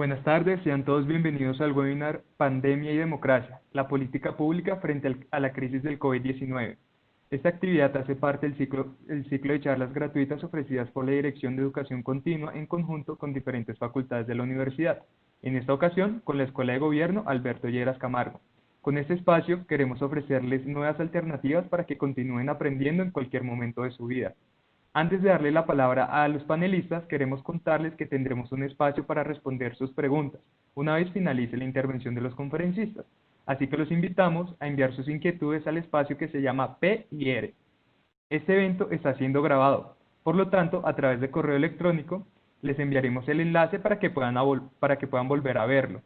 Buenas tardes, sean todos bienvenidos al webinar Pandemia y Democracia, la política pública frente a la crisis del COVID-19. Esta actividad hace parte del ciclo de charlas gratuitas ofrecidas por la Dirección de Educación Continua en conjunto con diferentes facultades de la universidad, en esta ocasión con la Escuela de Gobierno Alberto Lleras Camargo. Con este espacio queremos ofrecerles nuevas alternativas para que continúen aprendiendo en cualquier momento de su vida. Antes de darle la palabra a los panelistas, queremos contarles que tendremos un espacio para responder sus preguntas, una vez finalice la intervención de los conferencistas. Así que los invitamos a enviar sus inquietudes al espacio que se llama P&R. Este evento está siendo grabado, por lo tanto, a través de correo electrónico, les enviaremos el enlace para que puedan volver a verlo.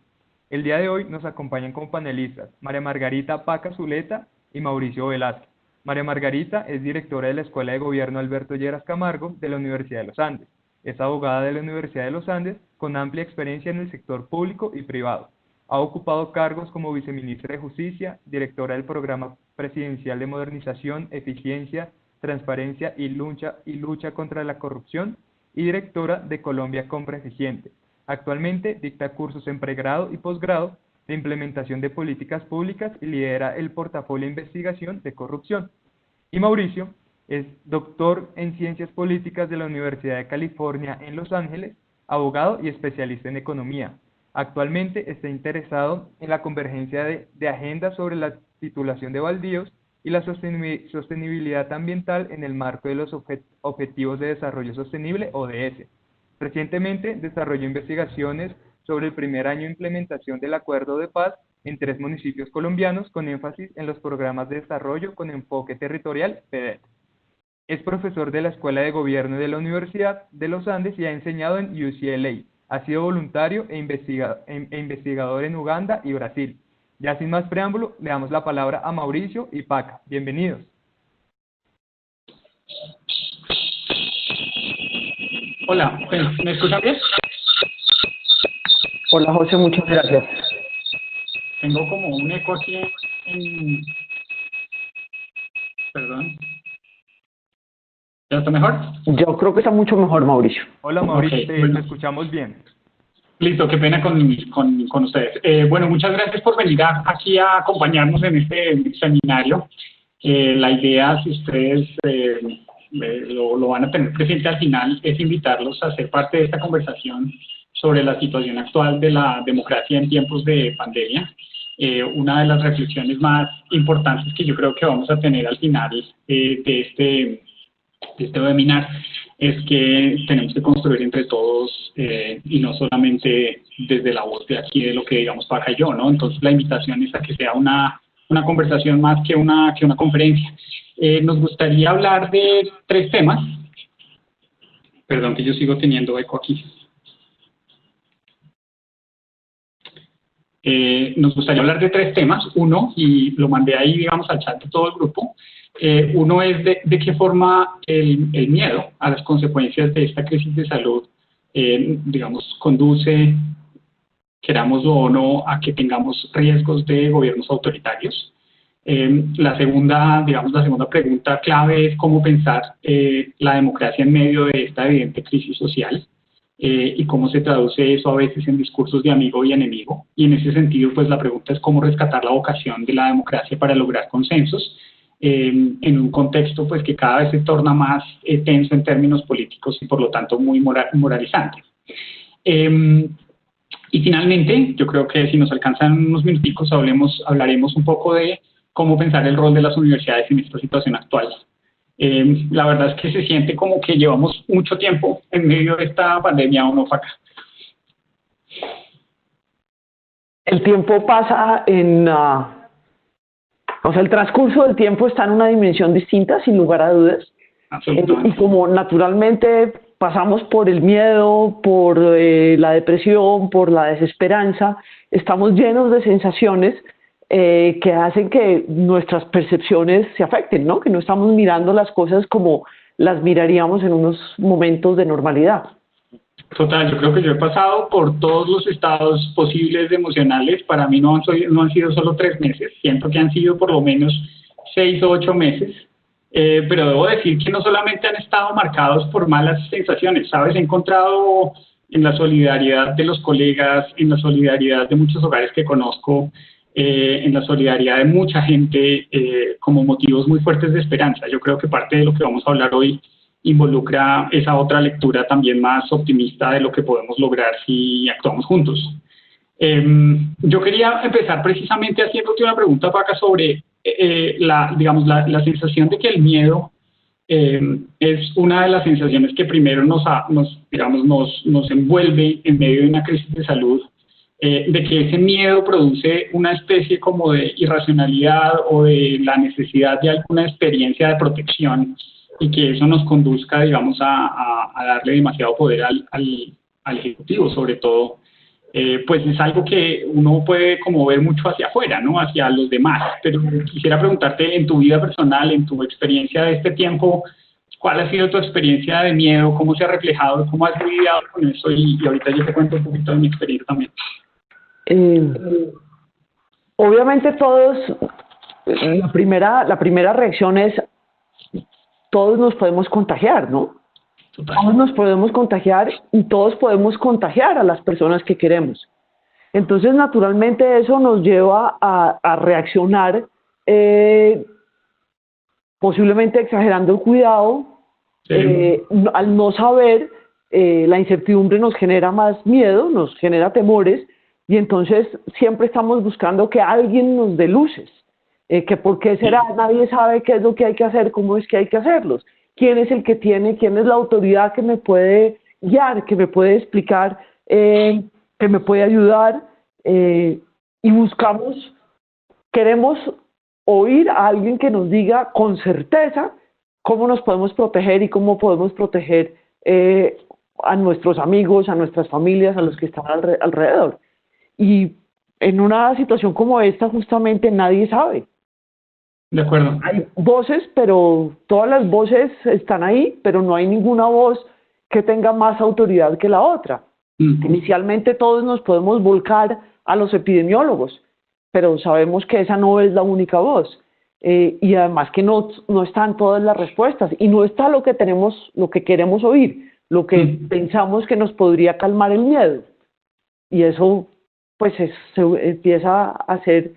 El día de hoy nos acompañan como panelistas María Margarita Paca Zuleta y Mauricio Velázquez. María Margarita es directora de la Escuela de Gobierno Alberto Lleras Camargo de la Universidad de los Andes. Es abogada de la Universidad de los Andes con amplia experiencia en el sector público y privado. Ha ocupado cargos como viceministra de Justicia, directora del Programa Presidencial de Modernización, Eficiencia, Transparencia y Lucha contra la Corrupción y directora de Colombia Compra Eficiente. Actualmente dicta cursos en pregrado y posgrado de implementación de políticas públicas y lidera el portafolio de investigación de corrupción. Y Mauricio es doctor en Ciencias Políticas de la Universidad de California en Los Ángeles, abogado y especialista en economía. Actualmente está interesado en la convergencia de agendas sobre la titulación de baldíos y la sostenibilidad ambiental en el marco de los Objetivos de Desarrollo Sostenible, ODS. Recientemente desarrolló investigaciones sobre el primer año de implementación del Acuerdo de Paz en 3 municipios colombianos con énfasis en los programas de desarrollo con enfoque territorial, PDET. Es profesor de la Escuela de Gobierno de la Universidad de los Andes y ha enseñado en UCLA. Ha sido voluntario e investigador en Uganda y Brasil. Ya sin más preámbulo, le damos la palabra a Mauricio y Paca. Bienvenidos. Hola, ¿me escuchan bien? Hola José, muchas gracias. Tengo como un eco aquí Perdón. ¿Ya está mejor? Yo creo que está mucho mejor, Mauricio. Hola Mauricio, Okay, te escuchamos bien. Listo, qué pena con ustedes. Bueno, muchas gracias por venir aquí a acompañarnos en este seminario. La idea, si ustedes lo van a tener presente al final, es invitarlos a ser parte de esta conversación sobre la situación actual de la democracia en tiempos de pandemia. Una de las reflexiones más importantes que yo creo que vamos a tener al final de este webinar es que tenemos que construir entre todos y no solamente desde la voz de aquí de lo que digamos Paca y yo, ¿no? Entonces la invitación es a que sea una conversación más que una conferencia. Nos gustaría hablar de 3 temas. Perdón que yo sigo teniendo eco aquí. Nos gustaría hablar de 3 temas. Uno, y lo mandé ahí, digamos, al chat de todo el grupo. Uno es de qué forma el miedo a las consecuencias de esta crisis de salud, digamos, conduce, querámoslo o no, a que tengamos riesgos de gobiernos autoritarios. La segunda pregunta clave es cómo pensar la democracia en medio de esta evidente crisis social. Y cómo se traduce eso a veces en discursos de amigo y enemigo. Y en ese sentido, pues la pregunta es cómo rescatar la vocación de la democracia para lograr consensos en un contexto pues que cada vez se torna más tenso en términos políticos y por lo tanto muy moralizante. Y finalmente, yo creo que si nos alcanzan unos minuticos hablaremos un poco de cómo pensar el rol de las universidades en esta situación actual. La verdad es que se siente como que llevamos mucho tiempo en medio de esta pandemia, ¿o no, Paca? El tiempo pasa el transcurso del tiempo está en una dimensión distinta, sin lugar a dudas. Absolutamente. Y como naturalmente pasamos por el miedo, por la depresión, por la desesperanza, estamos llenos de sensaciones que hacen que nuestras percepciones se afecten, ¿no? Que no estamos mirando las cosas como las miraríamos en unos momentos de normalidad. Total, yo creo que yo he pasado por todos los estados posibles emocionales. Para mí no han sido solo 3 meses, siento que han sido por lo menos 6 o 8 meses. Pero debo decir que no solamente han estado marcados por malas sensaciones, ¿sabes? He encontrado en la solidaridad de los colegas, en la solidaridad de muchos hogares que conozco, en la solidaridad de mucha gente, como motivos muy fuertes de esperanza. Yo creo que parte de lo que vamos a hablar hoy involucra esa otra lectura también más optimista de lo que podemos lograr si actuamos juntos. Yo quería empezar precisamente haciéndote una pregunta, Paca, sobre la sensación de que el miedo es una de las sensaciones que primero nos envuelve en medio de una crisis de salud, de que ese miedo produce una especie como de irracionalidad o de la necesidad de alguna experiencia de protección y que eso nos conduzca, digamos, a darle demasiado poder al Ejecutivo, sobre todo. Pues es algo que uno puede como ver mucho hacia afuera, ¿no? Hacia los demás, pero quisiera preguntarte en tu vida personal, en tu experiencia de este tiempo, ¿cuál ha sido tu experiencia de miedo? ¿Cómo se ha reflejado? ¿Cómo has lidiado con eso? Y ahorita yo te cuento un poquito de mi experiencia también. Obviamente todos, la primera reacción es, todos nos podemos contagiar, ¿no? Todos nos podemos contagiar y todos podemos contagiar a las personas que queremos. Entonces, naturalmente, eso nos lleva a reaccionar, posiblemente exagerando el cuidado. Sí. Al no saber, la incertidumbre nos genera más miedo, nos genera temores, y entonces siempre estamos buscando que alguien nos dé luces. Que por qué será, nadie sabe qué es lo que hay que hacer, cómo es que hay que hacerlos. ¿Quién es el que tiene, quién es la autoridad que me puede guiar, que me puede explicar, que me puede ayudar? Y queremos oír a alguien que nos diga con certeza cómo nos podemos proteger y cómo podemos proteger a nuestros amigos, a nuestras familias, a los que están alrededor. Y en una situación como esta, justamente nadie sabe. De acuerdo. Hay voces, pero todas las voces están ahí, pero no hay ninguna voz que tenga más autoridad que la otra. Inicialmente todos nos podemos volcar a los epidemiólogos, pero sabemos que esa no es la única voz. Y además que no están todas las respuestas y no está lo que queremos oír, lo que pensamos que nos podría calmar el miedo. Y eso pues se empieza a hacer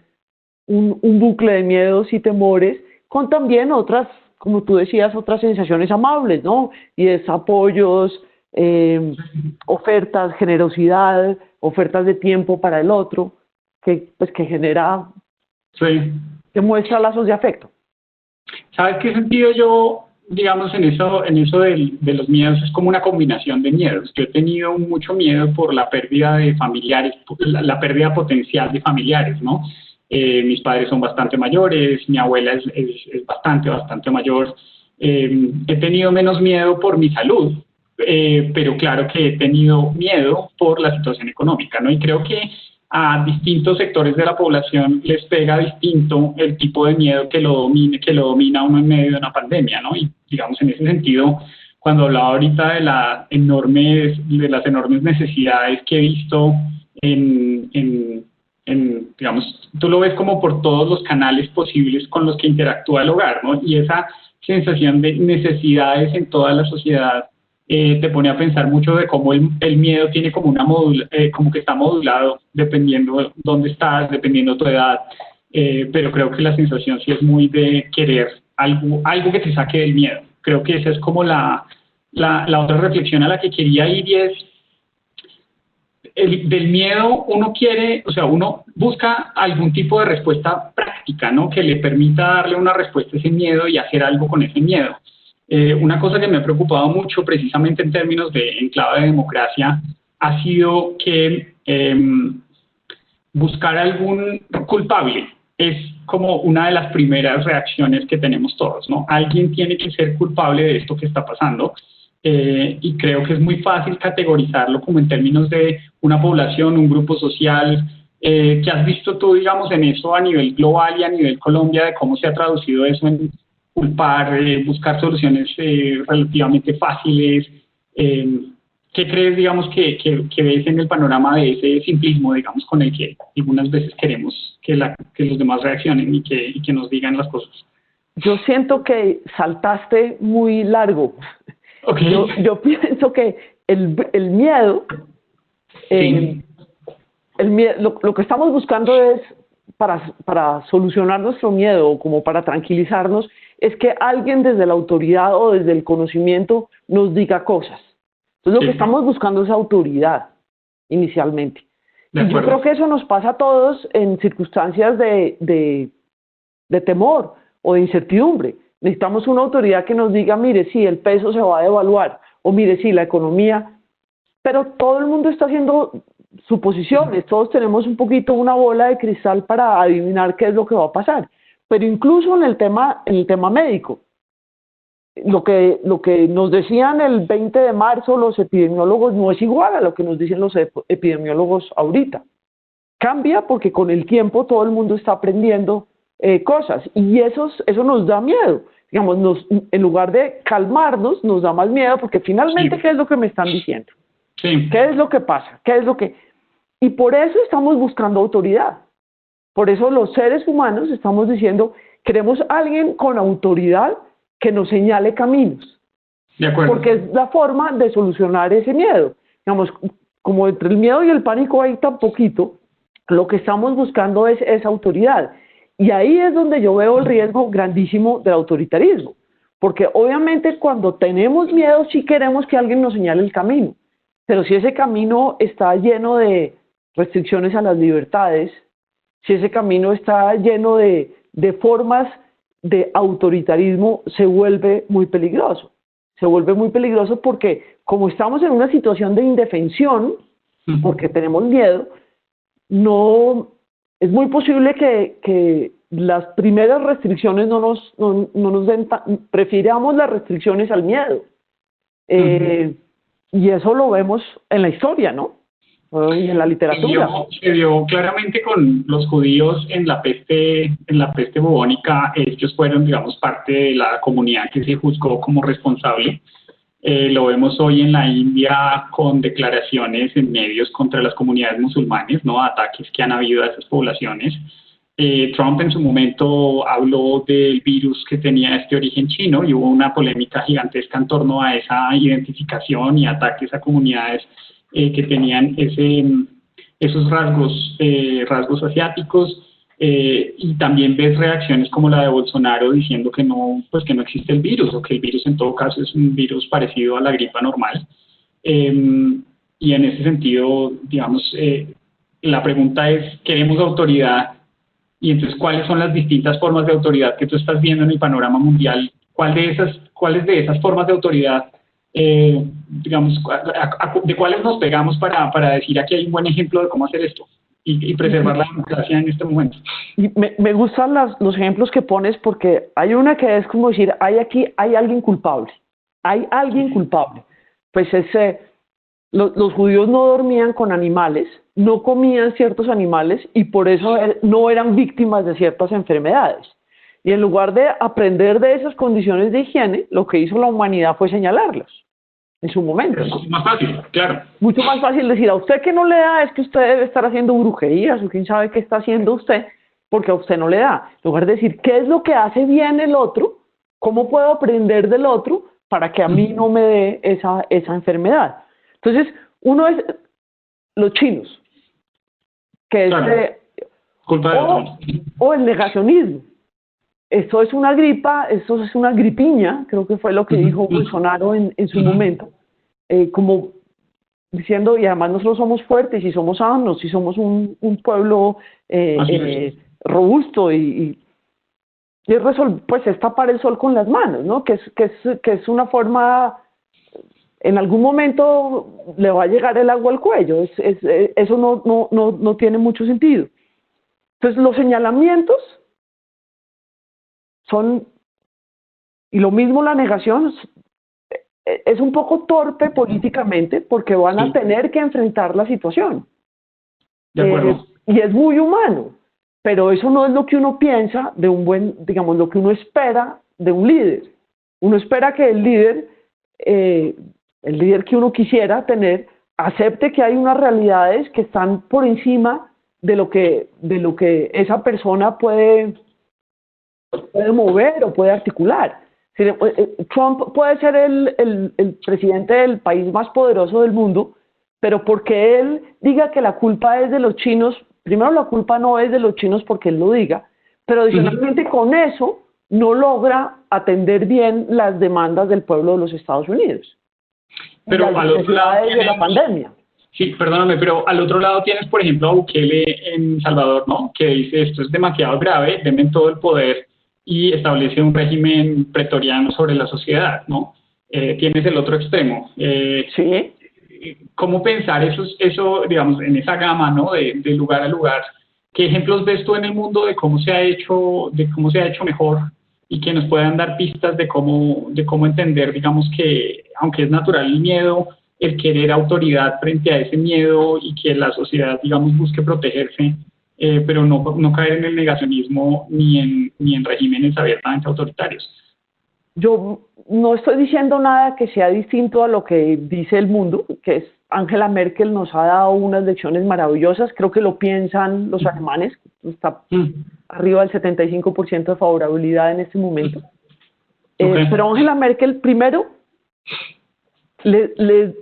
un bucle de miedos y temores, con también otras, como tú decías, otras sensaciones amables, ¿no? Y es apoyos, ofertas, generosidad, ofertas de tiempo para el otro, que genera, sí, que muestra lazos de afecto. ¿Sabes qué sentido yo, digamos, en eso de los miedos? Es como una combinación de miedos. Yo he tenido mucho miedo por la pérdida de familiares, la pérdida potencial de familiares, ¿no? Mis padres son bastante mayores, mi abuela es bastante mayor. He tenido menos miedo por mi salud, pero claro que he tenido miedo por la situación económica, ¿no? Y creo que a distintos sectores de la población les pega distinto el tipo de miedo que lo domina uno en medio de una pandemia, ¿no? Y digamos, en ese sentido, cuando hablaba ahorita de las enormes necesidades que he visto digamos, tú lo ves como por todos los canales posibles con los que interactúa el hogar, ¿no? Y esa sensación de necesidades en toda la sociedad te pone a pensar mucho de cómo el miedo tiene como como que está modulado dependiendo dónde estás, dependiendo tu edad, pero creo que la sensación sí es muy de querer algo que te saque del miedo. Creo que esa es como la otra reflexión a la que quería ir, y es del miedo uno busca algún tipo de respuesta práctica, ¿no? Que le permita darle una respuesta a ese miedo y hacer algo con ese miedo. Una cosa que me ha preocupado mucho precisamente en términos en clave de democracia ha sido que buscar algún culpable es como una de las primeras reacciones que tenemos todos, ¿no? Alguien tiene que ser culpable de esto que está pasando. Y creo que es muy fácil categorizarlo como en términos de una población, un grupo social. ¿Qué has visto tú, digamos, en eso a nivel global y a nivel Colombia, de cómo se ha traducido eso en culpar, buscar soluciones relativamente fáciles? ¿Qué crees, digamos, que ves en el panorama de ese simplismo, digamos, con el que algunas veces queremos que los demás reaccionen y que nos digan las cosas? Yo siento que saltaste muy largo. Okay. Yo pienso que el miedo, Sí. lo que estamos buscando es, para solucionar nuestro miedo, como para tranquilizarnos, es que alguien desde la autoridad o desde el conocimiento nos diga cosas. Entonces lo que Sí. estamos buscando es autoridad, inicialmente. De Y yo acuerdo. creo que eso nos pasa a todos en circunstancias de temor o de incertidumbre. Necesitamos una autoridad que nos diga, mire, sí, el peso se va a devaluar, o mire, sí, la economía, pero todo el mundo está haciendo suposiciones, todos tenemos un poquito una bola de cristal para adivinar qué es lo que va a pasar. Pero incluso en el tema médico, lo que nos decían el 20 de marzo los epidemiólogos no es igual a lo que nos dicen los epidemiólogos ahorita. Cambia porque con el tiempo todo el mundo está aprendiendo cosas y eso nos da miedo. Digamos, en lugar de calmarnos, nos da más miedo porque finalmente, Sí. ¿qué es lo que me están diciendo? Sí. ¿Qué es lo que pasa? ¿Qué es lo que...? Y por eso estamos buscando autoridad. Por eso los seres humanos estamos diciendo, queremos a alguien con autoridad que nos señale caminos. De acuerdo. Porque es la forma de solucionar ese miedo. Digamos, como entre el miedo y el pánico hay tan poquito, lo que estamos buscando es esa autoridad. Y ahí es donde yo veo el riesgo grandísimo del autoritarismo. Porque obviamente cuando tenemos miedo sí queremos que alguien nos señale el camino. Pero si ese camino está lleno de restricciones a las libertades, si ese camino está lleno de formas de autoritarismo, se vuelve muy peligroso. Se vuelve muy peligroso porque como estamos en una situación de indefensión, porque tenemos miedo, no es muy posible que las primeras restricciones no nos den, prefiramos las restricciones al miedo. Y eso lo vemos en la historia, ¿no? Y en la literatura. Se vio claramente con los judíos en la peste bubónica. Ellos fueron, digamos, parte de la comunidad que se juzgó como responsable. Lo vemos hoy en la India con declaraciones en medios contra las comunidades musulmanes, ¿no? Ataques que han habido a esas poblaciones. Trump en su momento habló del virus que tenía este origen chino y hubo una polémica gigantesca en torno a esa identificación y ataques a comunidades que tenían esos rasgos asiáticos. Y también ves reacciones como la de Bolsonaro diciendo que no existe el virus, o que el virus en todo caso es un virus parecido a la gripa normal. Y en ese sentido, digamos, la pregunta es, ¿queremos autoridad? Y entonces, ¿cuáles son las distintas formas de autoridad que tú estás viendo en el panorama mundial? ¿Cuáles de esas formas de autoridad, digamos, de cuáles nos pegamos para decir aquí hay un buen ejemplo de cómo hacer esto y preservar la democracia en este momento? Y me gustan los ejemplos que pones porque hay una que es como decir, hay alguien culpable. Hay alguien culpable. Pues los judíos no dormían con animales, no comían ciertos animales y por eso no eran víctimas de ciertas enfermedades. Y en lugar de aprender de esas condiciones de higiene, lo que hizo la humanidad fue señalarlos en su momento. Es más fácil, claro. Mucho más fácil decir, a usted que no le da, es que usted debe estar haciendo brujerías o quién sabe qué está haciendo usted, porque a usted no le da. En lugar de decir, ¿qué es lo que hace bien el otro? ¿Cómo puedo aprender del otro para que a mí no me dé esa enfermedad? Entonces, uno es los chinos, que es Claro. Culpa de otro. o el negacionismo. Esto es una gripa, esto es una gripiña, creo que fue lo que dijo Bolsonaro en su momento, como diciendo, y además nosotros somos fuertes y somos sanos y somos un pueblo robusto y pues es tapar el sol con las manos, ¿no? Que es una forma, en algún momento le va a llegar el agua al cuello, eso no tiene mucho sentido. Entonces los señalamientos son, y lo mismo la negación, es un poco torpe políticamente porque van a tener que enfrentar la situación. De acuerdo. Y es muy humano, pero eso no es lo que uno piensa de un digamos, lo que uno espera de un líder. Uno espera que el líder que uno quisiera tener, acepte que hay unas realidades que están por encima de lo que esa persona puede mover o puede articular. Trump puede ser el presidente del país más poderoso del mundo, pero porque él diga que la culpa es de los chinos, primero la culpa no es de los chinos porque él lo diga, pero adicionalmente con eso no logra atender bien las demandas del pueblo de los Estados Unidos. Pero al otro lado de la pandemia. Sí, perdóname, pero al otro lado tienes, por ejemplo, a Bukele en Salvador, ¿no? Que dice esto es demasiado grave, denme todo el poder y establece un régimen pretoriano sobre la sociedad, ¿no? Tienes el otro extremo. Sí. ¿Cómo pensar eso, digamos, en esa gama, ¿no? De lugar a lugar? ¿Qué ejemplos ves tú en el mundo de cómo se ha hecho mejor y que nos puedan dar pistas de cómo entender, digamos, que aunque es natural el miedo, el querer autoridad frente a ese miedo y que la sociedad, digamos, busque protegerse, pero no caer en el negacionismo ni en regímenes abiertamente autoritarios? Yo no estoy diciendo nada que sea distinto a lo que dice el mundo, que es Angela Merkel nos ha dado unas lecciones maravillosas, creo que lo piensan los alemanes, está arriba del 75% de favorabilidad en este momento. Okay. Pero Angela Merkel, primero, desde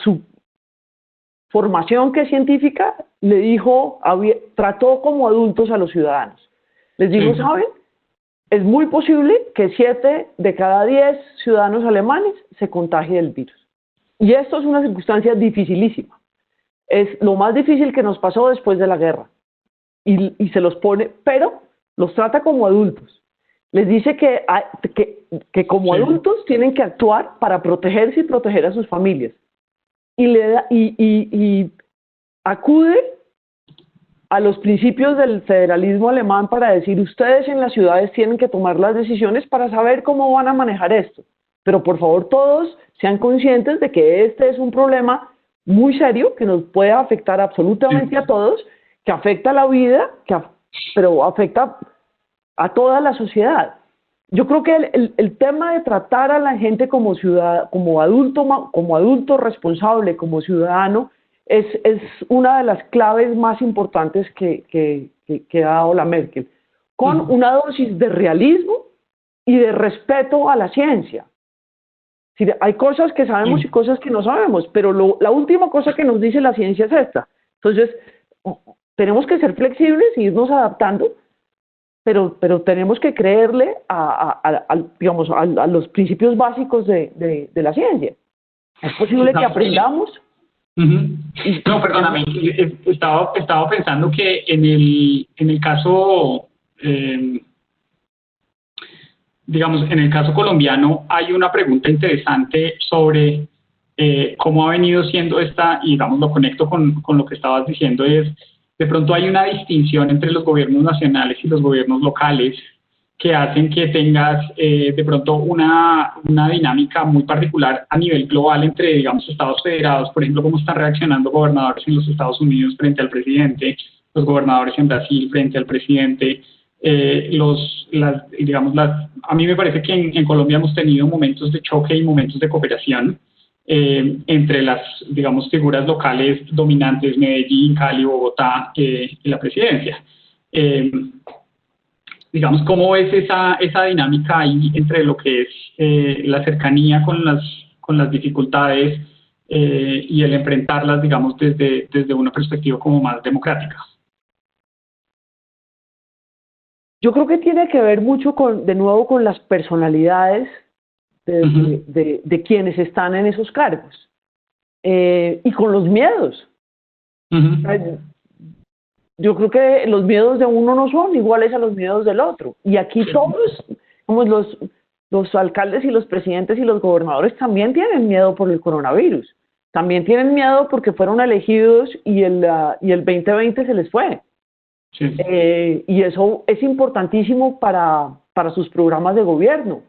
su formación que es científica, le dijo, trató como adultos a los ciudadanos. Les dijo, ¿saben? Es muy posible que 7 de cada 10 ciudadanos alemanes se contagien del virus. Y esto es una circunstancia dificilísima. Es lo más difícil que nos pasó después de la guerra. Y se los pone, pero los trata como adultos. Les dice que como adultos tienen que actuar para protegerse y proteger a sus familias. Y acude a los principios del federalismo alemán para decir, ustedes en las ciudades tienen que tomar las decisiones para saber cómo van a manejar esto. Pero por favor todos sean conscientes de que este es un problema muy serio que nos puede afectar absolutamente a todos, que afecta a la vida, pero afecta a toda la sociedad. Yo creo que el tema de tratar a la gente como adulto responsable, como ciudadano, es una de las claves más importantes que ha dado la Merkel, con una dosis de realismo y de respeto a la ciencia. Hay cosas que sabemos y cosas que no sabemos, pero la última cosa que nos dice la ciencia es esta. Entonces, tenemos que ser flexibles e irnos adaptando, pero tenemos que creerle digamos, a los principios básicos de la ciencia. Es posible que aprendamos. No, perdóname, estaba pensando que en el caso, digamos, en el caso colombiano hay una pregunta interesante sobre cómo ha venido siendo esta, y digamos lo conecto con lo que estabas diciendo, es de pronto hay una distinción entre los gobiernos nacionales y los gobiernos locales que hacen que tengas de pronto una dinámica muy particular a nivel global entre, digamos, estados federados, por ejemplo, cómo están reaccionando gobernadores en los Estados Unidos frente al presidente, los gobernadores en Brasil frente al presidente, a mí me parece que en Colombia hemos tenido momentos de choque y momentos de cooperación entre las, digamos, figuras locales dominantes, Medellín, Cali, Bogotá y la presidencia. Digamos, ¿cómo ves esa dinámica ahí entre lo que es la cercanía con las dificultades y el enfrentarlas, digamos, desde una perspectiva como más democrática? Yo creo que tiene que ver mucho de nuevo con las personalidades de quienes están en esos cargos y con los miedos. Yo creo que los miedos de uno no son iguales a los miedos del otro. Y aquí todos, como los alcaldes y los presidentes y los gobernadores también tienen miedo por el coronavirus. También tienen miedo porque fueron elegidos y el 2020 se les fue. Sí. Y eso es importantísimo para sus programas de gobierno.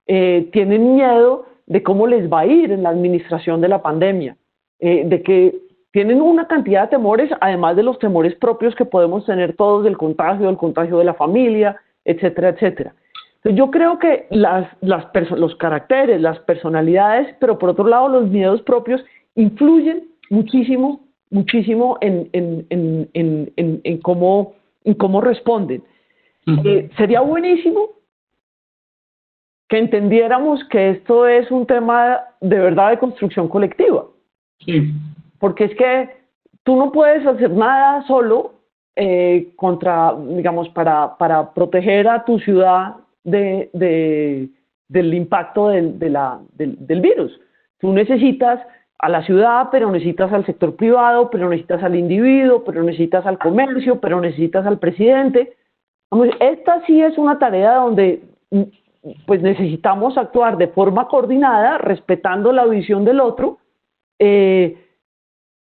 Tienen miedo de cómo les va a ir en la administración de la pandemia, de que tienen una cantidad de temores, además de los temores propios que podemos tener todos del contagio de la familia, etcétera, etcétera. Entonces yo creo que los caracteres, las personalidades, pero por otro lado los miedos propios influyen muchísimo en cómo responden. Sería buenísimo que entendiéramos que esto es un tema de verdad de construcción colectiva. Sí. Porque es que tú no puedes hacer nada solo digamos, para proteger a tu ciudad del impacto del virus. Tú necesitas a la ciudad, pero necesitas al sector privado, pero necesitas al individuo, pero necesitas al comercio, pero necesitas al presidente. Vamos, esta sí es una tarea donde pues necesitamos actuar de forma coordinada, respetando la visión del otro, y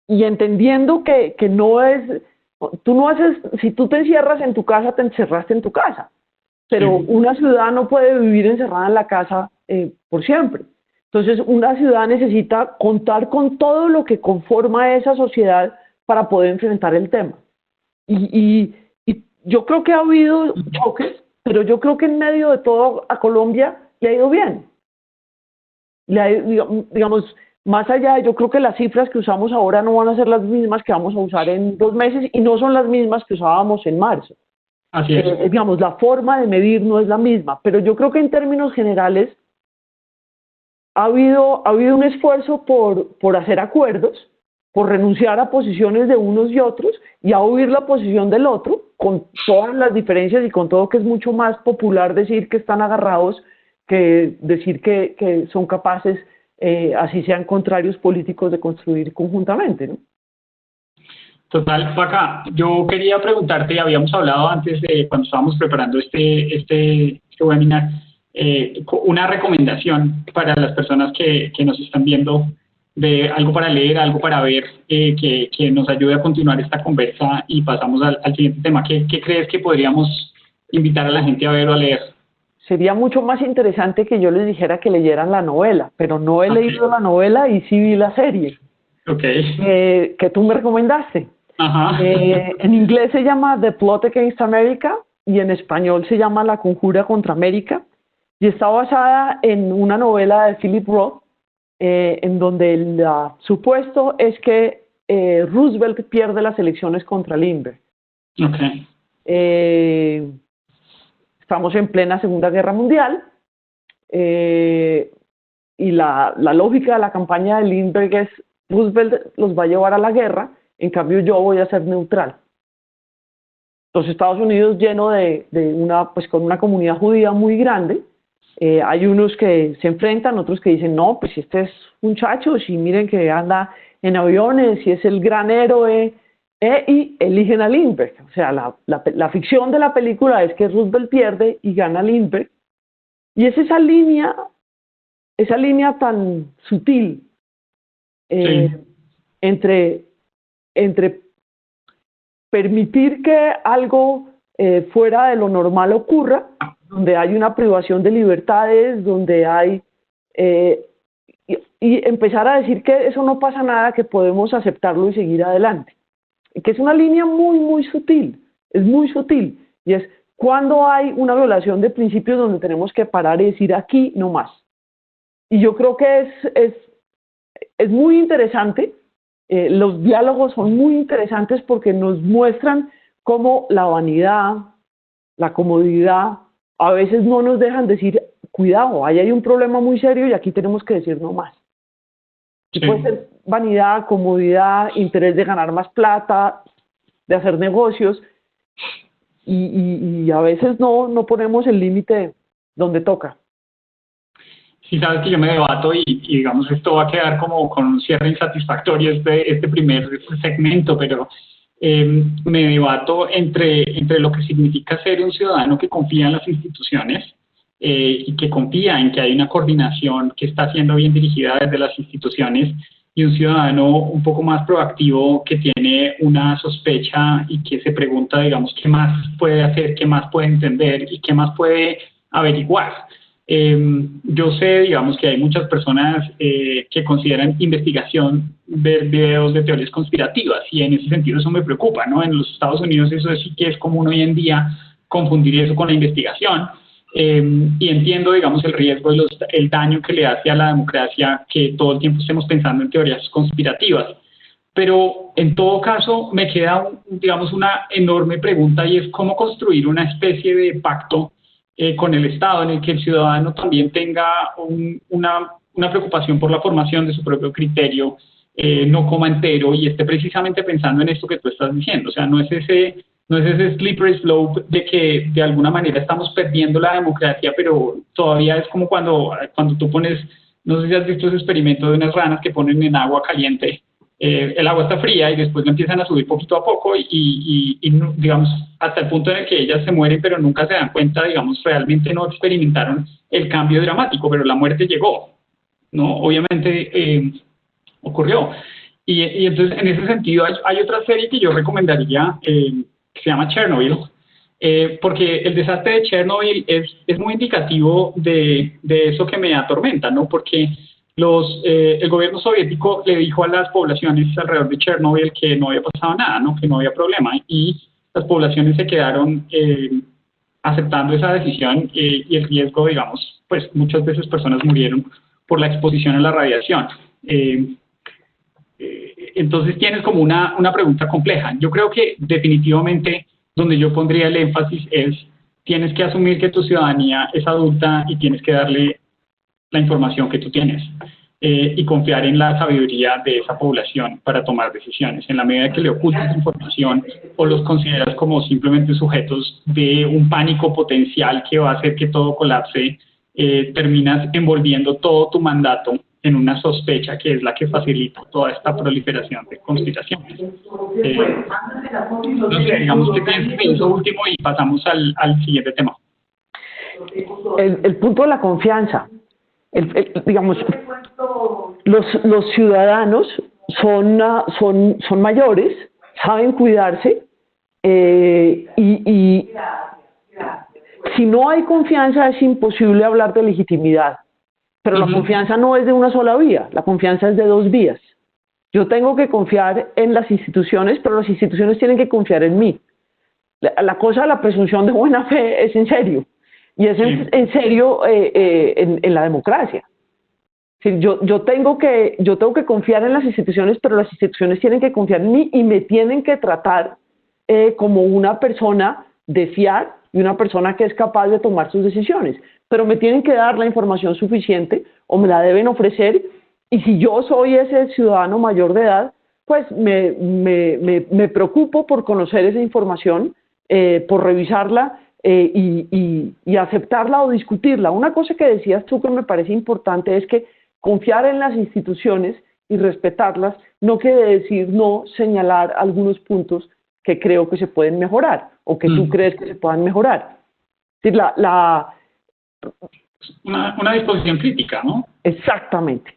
entendiendo que no es, tú no haces, si tú te encierras en tu casa, te encerraste en tu casa, pero una ciudad no puede vivir encerrada en la casa por siempre. Entonces, una ciudad necesita contar con todo lo que conforma esa sociedad para poder enfrentar el tema. Y yo creo que ha habido choques, pero yo creo que en medio de todo a Colombia le ha ido bien. Digamos, más allá, yo creo que las cifras que usamos ahora no van a ser las mismas que vamos a usar en 2 meses y no son las mismas que usábamos en marzo. Así es. Digamos, la forma de medir no es la misma, pero yo creo que en términos generales ha habido un esfuerzo por hacer acuerdos, por renunciar a posiciones de unos y otros y a oír la posición del otro, con todas las diferencias y con todo que es mucho más popular decir que están agarrados que decir que son capaces, así sean contrarios políticos, de construir conjuntamente, ¿no? Total, Paca, yo quería preguntarte, habíamos hablado antes de cuando estábamos preparando este webinar, una recomendación para las personas que nos están viendo, de algo para leer, algo para ver, que nos ayude a continuar esta conversa, y pasamos al siguiente tema. ¿Qué crees que podríamos invitar a la gente a ver o a leer? Sería mucho más interesante que yo les dijera que leyeran la novela, pero no he leído la novela y sí vi la serie que tú me recomendaste. Ajá. En inglés se llama The Plot Against America y en español se llama La Conjura contra América, y está basada en una novela de Philip Roth, en donde el supuesto es que Roosevelt pierde las elecciones contra Lindbergh. Okay. Estamos en plena Segunda Guerra Mundial, y la lógica de la campaña de Lindbergh es: Roosevelt los va a llevar a la guerra, en cambio yo voy a ser neutral. Los Estados Unidos, lleno con una comunidad judía muy grande, hay unos que se enfrentan, otros que dicen: no, pues si este es un chacho, si miren que anda en aviones, si es el gran héroe, y eligen a Lindbergh. O sea, la ficción de la película es que Roosevelt pierde y gana Lindbergh, y es esa línea tan sutil entre permitir que algo fuera de lo normal ocurra, donde hay una privación de libertades, donde hay y empezar a decir que eso no pasa nada, que podemos aceptarlo y seguir adelante, que es una línea muy, muy sutil, es muy sutil, y es cuando hay una violación de principios donde tenemos que parar y decir: aquí no más. Y yo creo que es muy interesante. Los diálogos son muy interesantes porque nos muestran cómo la vanidad, la comodidad, a veces no nos dejan decir: cuidado, ahí hay un problema muy serio y aquí tenemos que decir no más. Sí. Puede ser vanidad, comodidad, interés de ganar más plata, de hacer negocios, y a veces no ponemos el límite donde toca. Sí, sabes que yo me debato y digamos, esto va a quedar como con un cierre insatisfactorio este primer segmento, pero me debato entre lo que significa ser un ciudadano que confía en las instituciones, y que confía en que hay una coordinación que está siendo bien dirigida desde las instituciones, y un ciudadano un poco más proactivo que tiene una sospecha y que se pregunta, digamos, qué más puede hacer, qué más puede entender y qué más puede averiguar. Yo sé, digamos, que hay muchas personas que consideran investigación ver videos de teorías conspirativas, y en ese sentido eso me preocupa, ¿no? En los Estados Unidos eso sí que es común hoy en día, confundir eso con la investigación, y entiendo, digamos, el riesgo y el daño que le hace a la democracia que todo el tiempo estemos pensando en teorías conspirativas. Pero en todo caso me queda, digamos, una enorme pregunta, y es cómo construir una especie de pacto con el Estado, en el que el ciudadano también tenga una preocupación por la formación de su propio criterio, no coma entero y esté precisamente pensando en esto que tú estás diciendo. O sea, no es ese slippery slope de que de alguna manera estamos perdiendo la democracia, pero todavía es como cuando tú pones, no sé si has visto ese experimento de unas ranas que ponen en agua caliente, el agua está fría y después la empiezan a subir poquito a poco y digamos, hasta el punto en el que ellas se mueren, pero nunca se dan cuenta, digamos, realmente no experimentaron el cambio dramático, pero la muerte llegó, ¿no? Obviamente ocurrió. Y entonces, en ese sentido, hay otra serie que yo recomendaría, que se llama Chernobyl, porque el desastre de Chernobyl es muy indicativo de eso que me atormenta, ¿no? Porque el gobierno soviético le dijo a las poblaciones alrededor de Chernobyl que no había pasado nada, ¿no? Que no había problema, y las poblaciones se quedaron aceptando esa decisión, y el riesgo, digamos, pues muchas veces personas murieron por la exposición a la radiación. Entonces tienes como una pregunta compleja. Yo creo que definitivamente donde yo pondría el énfasis es, tienes que asumir que tu ciudadanía es adulta y tienes que darle la información que tú tienes, y confiar en la sabiduría de esa población para tomar decisiones. En la medida que le ocultas información o los consideras como simplemente sujetos de un pánico potencial que va a hacer que todo colapse, terminas envolviendo todo tu mandato en una sospecha que es la que facilita toda esta proliferación de conspiraciones. No sé, digamos que pienses en eso último y pasamos al siguiente tema. El punto de la confianza. Digamos, los ciudadanos son mayores, saben cuidarse, y si no hay confianza es imposible hablar de legitimidad. Pero la confianza no es de una sola vía, la confianza es de dos vías. Yo tengo que confiar en las instituciones, pero las instituciones tienen que confiar en mí. La cosa de la presunción de buena fe es en serio, y es en serio en la democracia. Sí, yo tengo que confiar en las instituciones, pero las instituciones tienen que confiar en mí y me tienen que tratar como una persona de fiar y una persona que es capaz de tomar sus decisiones. Pero me tienen que dar la información suficiente o me la deben ofrecer, y si yo soy ese ciudadano mayor de edad, pues me preocupo por conocer esa información, por revisarla, y aceptarla o discutirla. Una cosa que decías tú que me parece importante es que confiar en las instituciones y respetarlas no quiere decir no señalar algunos puntos que creo que se pueden mejorar o que tú crees que se puedan mejorar. Es decir, una disposición crítica, ¿no? Exactamente.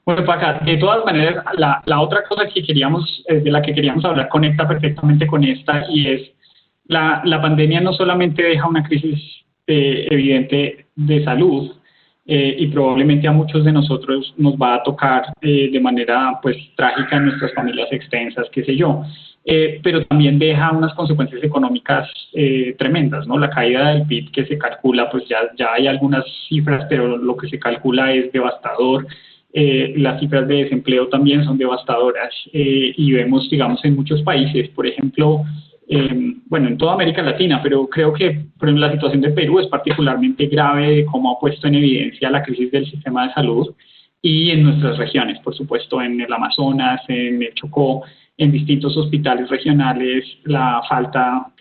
Bueno, Paca, de todas maneras, la otra cosa que de la que queríamos hablar conecta perfectamente con esta, y es la pandemia no solamente deja una crisis evidente de salud, y probablemente a muchos de nosotros nos va a tocar de manera pues trágica en nuestras familias extensas, qué sé yo, pero también deja unas consecuencias económicas tremendas, ¿no? La caída del PIB que se calcula, pues ya hay algunas cifras, pero lo que se calcula es devastador. Las cifras de desempleo también son devastadoras, y vemos, digamos, en muchos países, por ejemplo, bueno, en toda América Latina, pero creo que por ejemplo, la situación de Perú es particularmente grave, de cómo ha puesto en evidencia la crisis del sistema de salud, y en nuestras regiones, por supuesto, en el Amazonas, en el Chocó, en distintos hospitales regionales,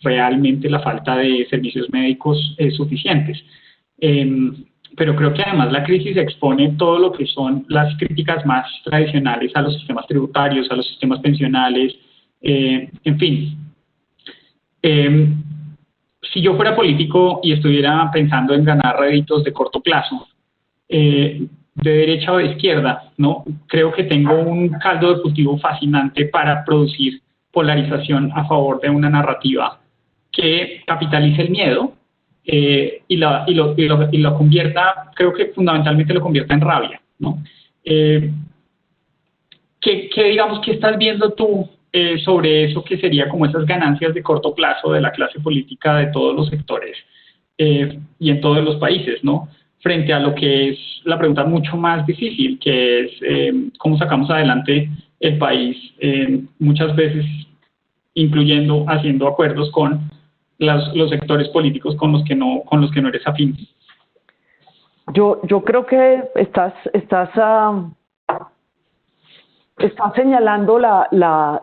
realmente la falta de servicios médicos suficientes. Pero creo que además la crisis expone todo lo que son las críticas más tradicionales a los sistemas tributarios, a los sistemas pensionales, en fin. Si yo fuera político y estuviera pensando en ganar réditos de corto plazo, de derecha o de izquierda, ¿no? Creo que tengo un caldo de cultivo fascinante para producir polarización a favor de una narrativa que capitalice el miedo, y lo convierta, creo que fundamentalmente lo convierta en rabia, ¿no? ¿Qué digamos que estás viendo tú sobre eso, que sería como esas ganancias de corto plazo de la clase política de todos los sectores y en todos los países, ¿no? Frente a lo que es la pregunta mucho más difícil, que es cómo sacamos adelante el país, muchas veces haciendo acuerdos con los sectores políticos con los que no eres afín. Yo creo que estás señalando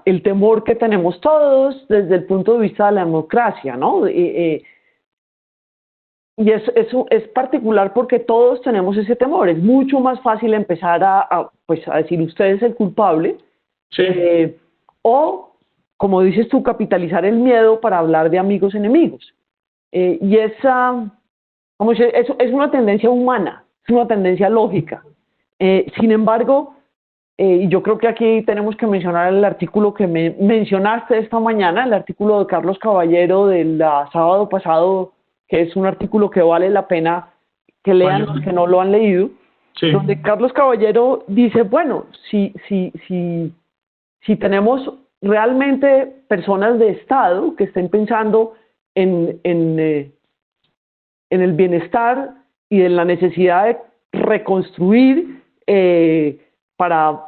el temor que tenemos todos desde el punto de vista de la democracia, ¿no? Y eso es particular porque todos tenemos ese temor. Es mucho más fácil empezar a decir usted es el culpable, Sí. O, como dices tú, capitalizar el miedo para hablar de amigos enemigos. Y esa, es una tendencia humana, es una tendencia lógica. Sin embargo, y yo creo que aquí tenemos que mencionar el artículo que me mencionaste esta mañana, el artículo de Carlos Caballero del sábado pasado, que es un artículo que vale la pena que lean los que no lo han leído, Sí. donde Carlos Caballero dice, bueno, si tenemos realmente personas de Estado que estén pensando en el bienestar y en la necesidad de reconstruir para,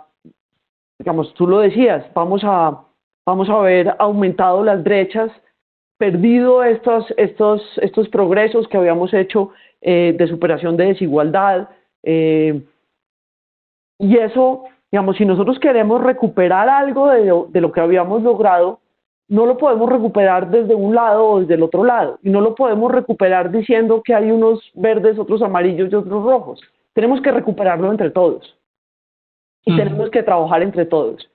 digamos, tú lo decías, vamos a haber aumentado las brechas, perdido estos progresos que habíamos hecho de superación de desigualdad, y eso, digamos, si nosotros queremos recuperar algo de lo que habíamos logrado, no lo podemos recuperar desde un lado o desde el otro lado, y no lo podemos recuperar diciendo que hay unos verdes, otros amarillos y otros rojos. Tenemos que recuperarlo entre todos, y tenemos que trabajar entre todos.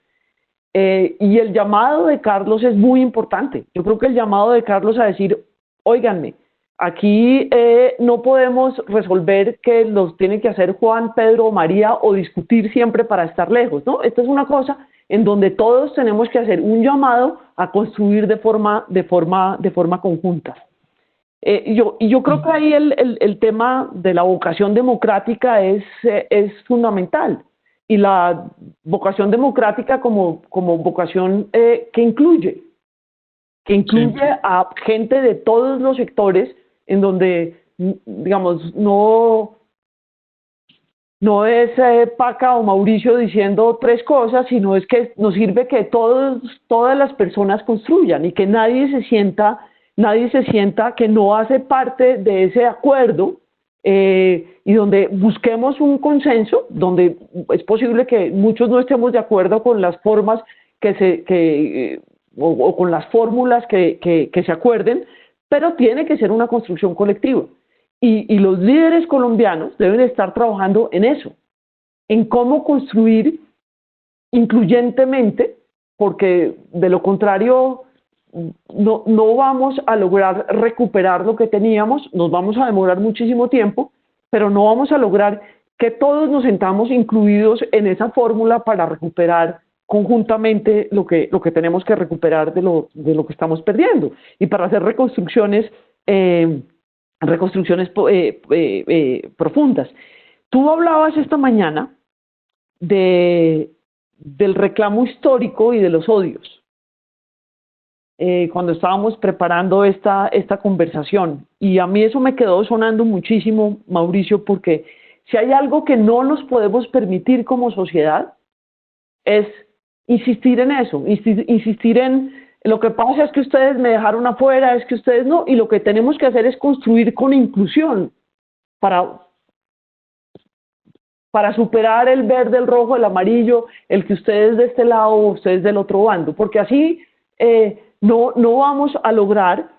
Y el llamado de Carlos es muy importante. Yo creo que el llamado de Carlos a decir, óiganme, aquí no podemos resolver que los tiene que hacer Juan, Pedro o María o discutir siempre para estar lejos, ¿no? Esta es una cosa en donde todos tenemos que hacer un llamado a construir de forma conjunta. Y yo creo que ahí el tema de la vocación democrática es fundamental. Y la vocación democrática como vocación que incluye sí, a gente de todos los sectores, en donde, digamos, no es Paca o Mauricio diciendo tres cosas, sino es que nos sirve que todas las personas construyan y que nadie se sienta que no hace parte de ese acuerdo, y donde busquemos un consenso, donde es posible que muchos no estemos de acuerdo con las formas o con las fórmulas que se acuerden, pero tiene que ser una construcción colectiva. Y los líderes colombianos deben estar trabajando en eso, en cómo construir incluyentemente, porque de lo contrario no vamos a lograr recuperar lo que teníamos, nos vamos a demorar muchísimo tiempo, pero no vamos a lograr que todos nos sentamos incluidos en esa fórmula para recuperar conjuntamente lo que tenemos que recuperar de lo que estamos perdiendo, y para hacer reconstrucciones profundas. Tú hablabas esta mañana del reclamo histórico y de los odios. Cuando estábamos preparando esta conversación, y a mí eso me quedó sonando muchísimo, Mauricio, porque si hay algo que no nos podemos permitir como sociedad es insistir en eso, insistir en lo que pasa es que ustedes me dejaron afuera, es que ustedes no, y lo que tenemos que hacer es construir con inclusión para superar el verde, el rojo, el amarillo, el que ustedes de este lado o ustedes del otro bando, porque así no vamos a lograr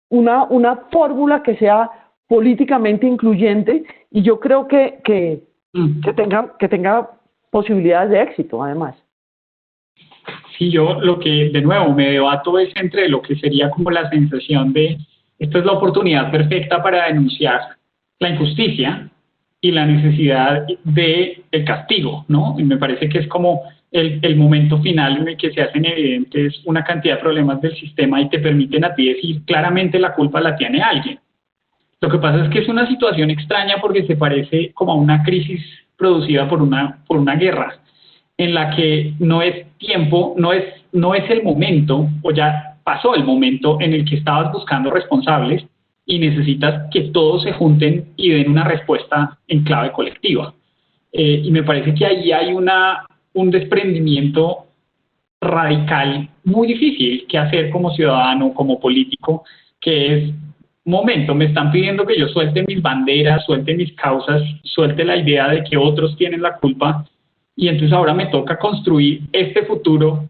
una fórmula que sea políticamente incluyente, y yo creo que tenga posibilidades de éxito, además. Sí, yo lo que de nuevo me debato es entre lo que sería como la sensación de esta es la oportunidad perfecta para denunciar la injusticia y la necesidad del castigo, ¿no? Y me parece que es como el momento final en el que se hacen evidentes una cantidad de problemas del sistema y te permiten a ti decir claramente la culpa la tiene alguien. Lo que pasa es que es una situación extraña porque se parece como a una crisis producida por una guerra, en la que no es tiempo, no es el momento, o ya pasó el momento en el que estabas buscando responsables y necesitas que todos se junten y den una respuesta en clave colectiva. Y me parece que ahí hay un desprendimiento radical muy difícil que hacer como ciudadano, como político, que es, momento, me están pidiendo que yo suelte mis banderas, suelte mis causas, suelte la idea de que otros tienen la culpa, y entonces ahora me toca construir este futuro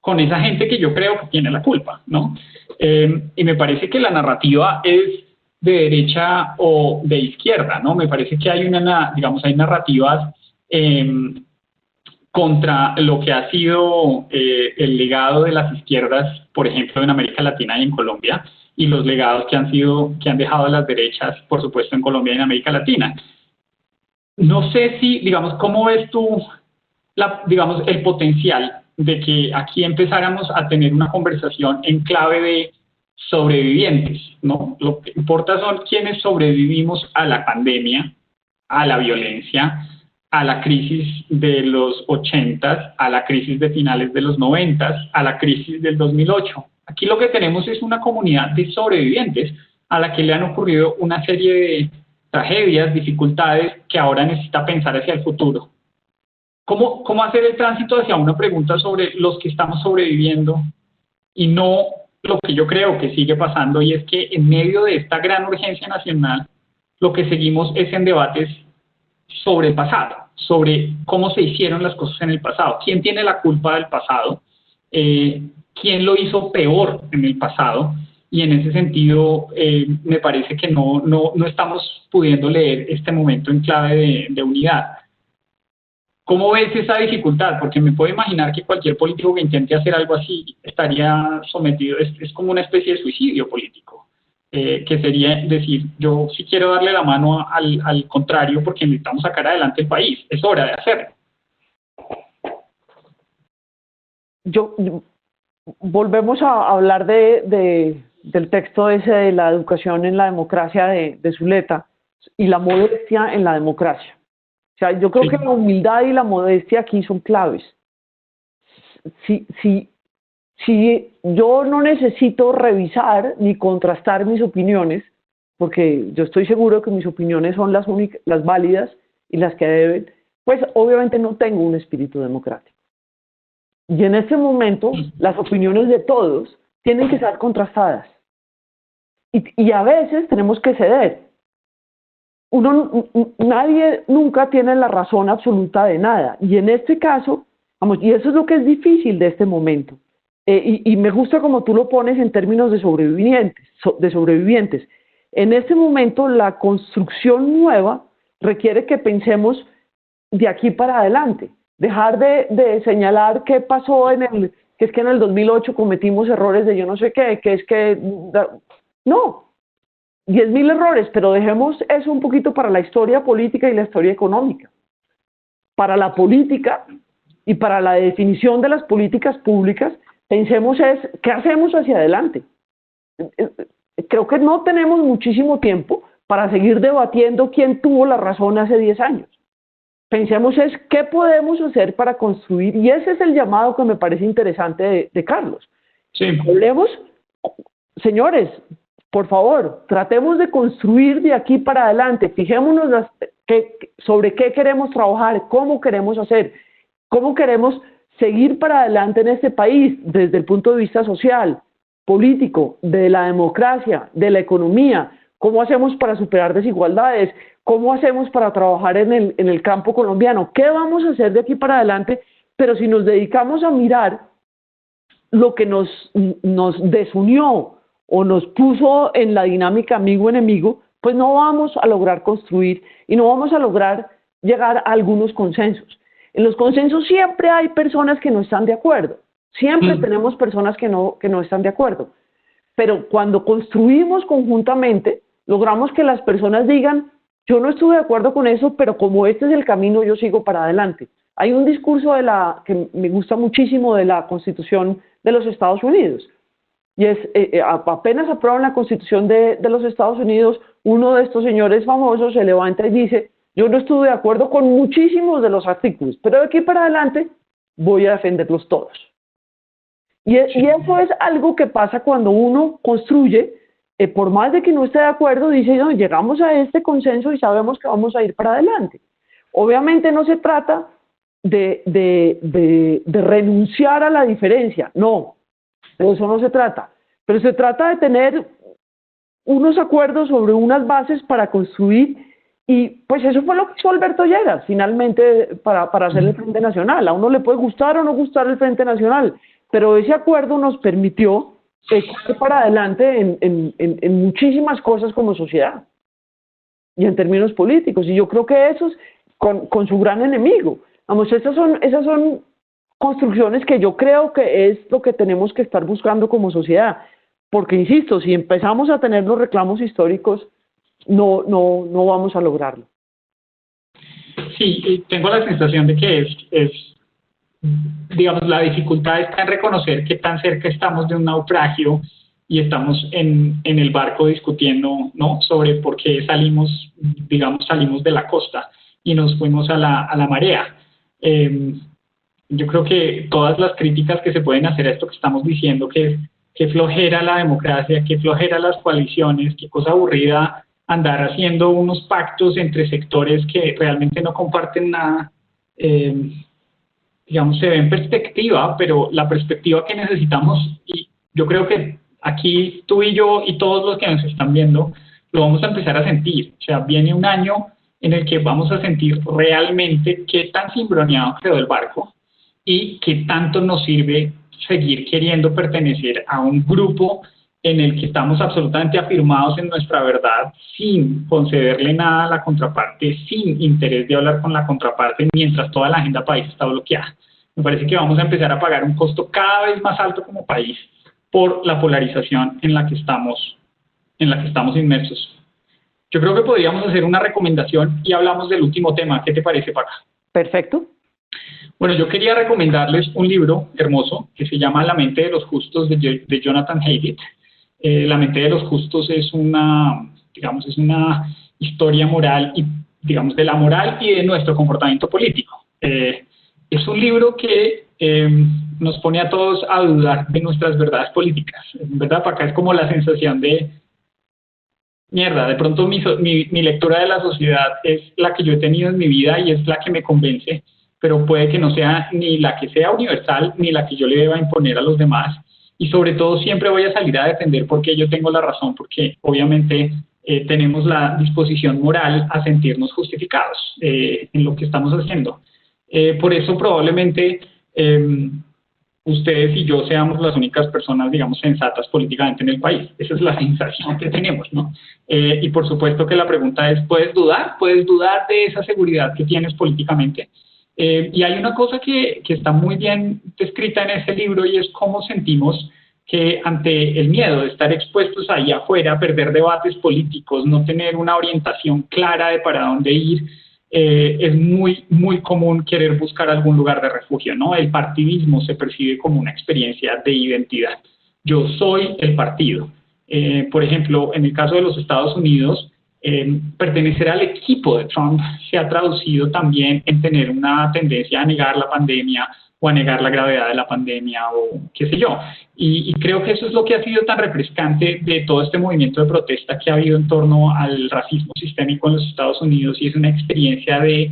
con esa gente que yo creo que tiene la culpa, ¿no? Y me parece que la narrativa es de derecha o de izquierda, ¿no? Me parece que hay hay narrativas contra lo que ha sido el legado de las izquierdas, por ejemplo, en América Latina y en Colombia, y los legados que han dejado las derechas, por supuesto, en Colombia y en América Latina. No sé si, digamos, ¿cómo ves tú, el potencial de que aquí empezáramos a tener una conversación en clave de sobrevivientes, ¿no? Lo que importa son quienes sobrevivimos a la pandemia, a la violencia, a la crisis de los 80, a la crisis de finales de los 90, a la crisis del 2008. Aquí lo que tenemos es una comunidad de sobrevivientes a la que le han ocurrido una serie de tragedias, dificultades, que ahora necesita pensar hacia el futuro. ¿Cómo hacer el tránsito hacia una pregunta sobre los que estamos sobreviviendo y no lo que yo creo que sigue pasando, y es que en medio de esta gran urgencia nacional, lo que seguimos es en debates sobre el pasado, sobre cómo se hicieron las cosas en el pasado, quién tiene la culpa del pasado, quién lo hizo peor en el pasado, y en ese sentido me parece que no estamos pudiendo leer este momento en clave de unidad. ¿Cómo ves esa dificultad? Porque me puedo imaginar que cualquier político que intente hacer algo así estaría sometido, es como una especie de suicidio político, que sería decir, yo sí quiero darle la mano al contrario porque necesitamos sacar adelante el país, es hora de hacerlo. Volvemos a hablar del texto ese de la educación en la democracia de Zuleta y la modestia en la democracia. O sea, yo creo que la humildad y la modestia aquí son claves. Si yo no necesito revisar ni contrastar mis opiniones, porque yo estoy seguro que mis opiniones son las únicas, las válidas y las que deben, pues obviamente no tengo un espíritu democrático. Y en este momento, las opiniones de todos tienen que ser contrastadas. Y a veces tenemos que ceder. Nadie nunca tiene la razón absoluta de nada. Y en este caso, y eso es lo que es difícil de este momento. Y me gusta como tú lo pones en términos de sobrevivientes. En este momento, la construcción nueva requiere que pensemos de aquí para adelante. Dejar de señalar qué pasó que es que en el 2008 cometimos errores de yo no sé qué, que es que... No, 10.000 errores, pero dejemos eso un poquito para la historia política y la historia económica. Para la política y para la definición de las políticas públicas, pensemos qué hacemos hacia adelante. Creo que no tenemos muchísimo tiempo para seguir debatiendo quién tuvo la razón hace 10 años. Pensemos qué podemos hacer para construir, y ese es el llamado que me parece interesante de Carlos. Sí. Hablemos, señores, por favor, tratemos de construir de aquí para adelante, fijémonos sobre qué queremos trabajar, cómo queremos hacer, cómo queremos seguir para adelante en este país desde el punto de vista social, político, de la democracia, de la economía, cómo hacemos para superar desigualdades, cómo hacemos para trabajar en el campo colombiano, qué vamos a hacer de aquí para adelante, pero si nos dedicamos a mirar lo que nos desunió o nos puso en la dinámica amigo-enemigo, pues no vamos a lograr construir y no vamos a lograr llegar a algunos consensos. En los consensos siempre hay personas que no están de acuerdo, siempre tenemos personas que no están de acuerdo, pero cuando construimos conjuntamente, logramos que las personas digan, yo no estuve de acuerdo con eso, pero como este es el camino, yo sigo para adelante. Hay un discurso que me gusta muchísimo de la Constitución de los Estados Unidos, y es, apenas aprueban la Constitución de los Estados Unidos, uno de estos señores famosos se levanta y dice, yo no estuve de acuerdo con muchísimos de los artículos, pero de aquí para adelante voy a defenderlos todos. Y eso es algo que pasa cuando uno construye, por más de que no esté de acuerdo, dice, no, llegamos a este consenso y sabemos que vamos a ir para adelante. Obviamente no se trata de renunciar a la diferencia, no, de eso no se trata, pero se trata de tener unos acuerdos sobre unas bases para construir, y pues eso fue lo que hizo Alberto Lleras finalmente para hacer el Frente Nacional. A uno le puede gustar o no gustar el Frente Nacional, pero ese acuerdo nos permitió echar para adelante en muchísimas cosas como sociedad y en términos políticos, y yo creo que eso es con su gran enemigo. Vamos, esas son construcciones que yo creo que es lo que tenemos que estar buscando como sociedad, porque insisto, si empezamos a tener los reclamos históricos, no vamos a lograrlo. Sí, tengo la sensación de que digamos, la dificultad está en reconocer qué tan cerca estamos de un naufragio y estamos en el barco discutiendo, ¿no?, sobre por qué salimos de la costa y nos fuimos a la marea. Yo creo que todas las críticas que se pueden hacer a esto que estamos diciendo, que flojera la democracia, que flojera las coaliciones, qué cosa aburrida andar haciendo unos pactos entre sectores que realmente no comparten nada, digamos, se ve en perspectiva, pero la perspectiva que necesitamos, y yo creo que aquí tú y yo y todos los que nos están viendo, lo vamos a empezar a sentir. O sea, viene un año en el que vamos a sentir realmente qué tan cimbroneado quedó el barco y qué tanto nos sirve seguir queriendo pertenecer a un grupo en el que estamos absolutamente afirmados en nuestra verdad, sin concederle nada a la contraparte, sin interés de hablar con la contraparte, mientras toda la agenda país está bloqueada. Me parece que vamos a empezar a pagar un costo cada vez más alto como país por la polarización en la que estamos inmersos. Yo creo que podríamos hacer una recomendación y hablamos del último tema. ¿Qué te parece, Paca? Perfecto. Bueno, yo quería recomendarles un libro hermoso que se llama La mente de los justos de Jonathan Haidt. La mente de los justos es una historia moral y, digamos, de la moral y de nuestro comportamiento político. Es un libro que nos pone a todos a dudar de nuestras verdades políticas. ¿Verdad? Para acá es como la sensación de mierda, de pronto mi lectura de la sociedad es la que yo he tenido en mi vida y es la que me convence, pero puede que no sea ni la que sea universal ni la que yo le deba imponer a los demás. Y sobre todo siempre voy a salir a defender porque yo tengo la razón, porque obviamente tenemos la disposición moral a sentirnos justificados en lo que estamos haciendo. Por eso probablemente ustedes y yo seamos las únicas personas, digamos, sensatas políticamente en el país. Esa es la sensación que tenemos, ¿no? Y por supuesto que la pregunta es, ¿puedes dudar? ¿Puedes dudar de esa seguridad que tienes políticamente? Y hay una cosa que está muy bien descrita en ese libro y es cómo sentimos que ante el miedo de estar expuestos ahí afuera, perder debates políticos, no tener una orientación clara de para dónde ir, es muy, muy común querer buscar algún lugar de refugio, ¿no? El partidismo se percibe como una experiencia de identidad. Yo soy el partido. Por ejemplo, en el caso de los Estados Unidos, pertenecer al equipo de Trump se ha traducido también en tener una tendencia a negar la pandemia o a negar la gravedad de la pandemia o qué sé yo. Y creo que eso es lo que ha sido tan refrescante de todo este movimiento de protesta que ha habido en torno al racismo sistémico en los Estados Unidos, y es una experiencia de,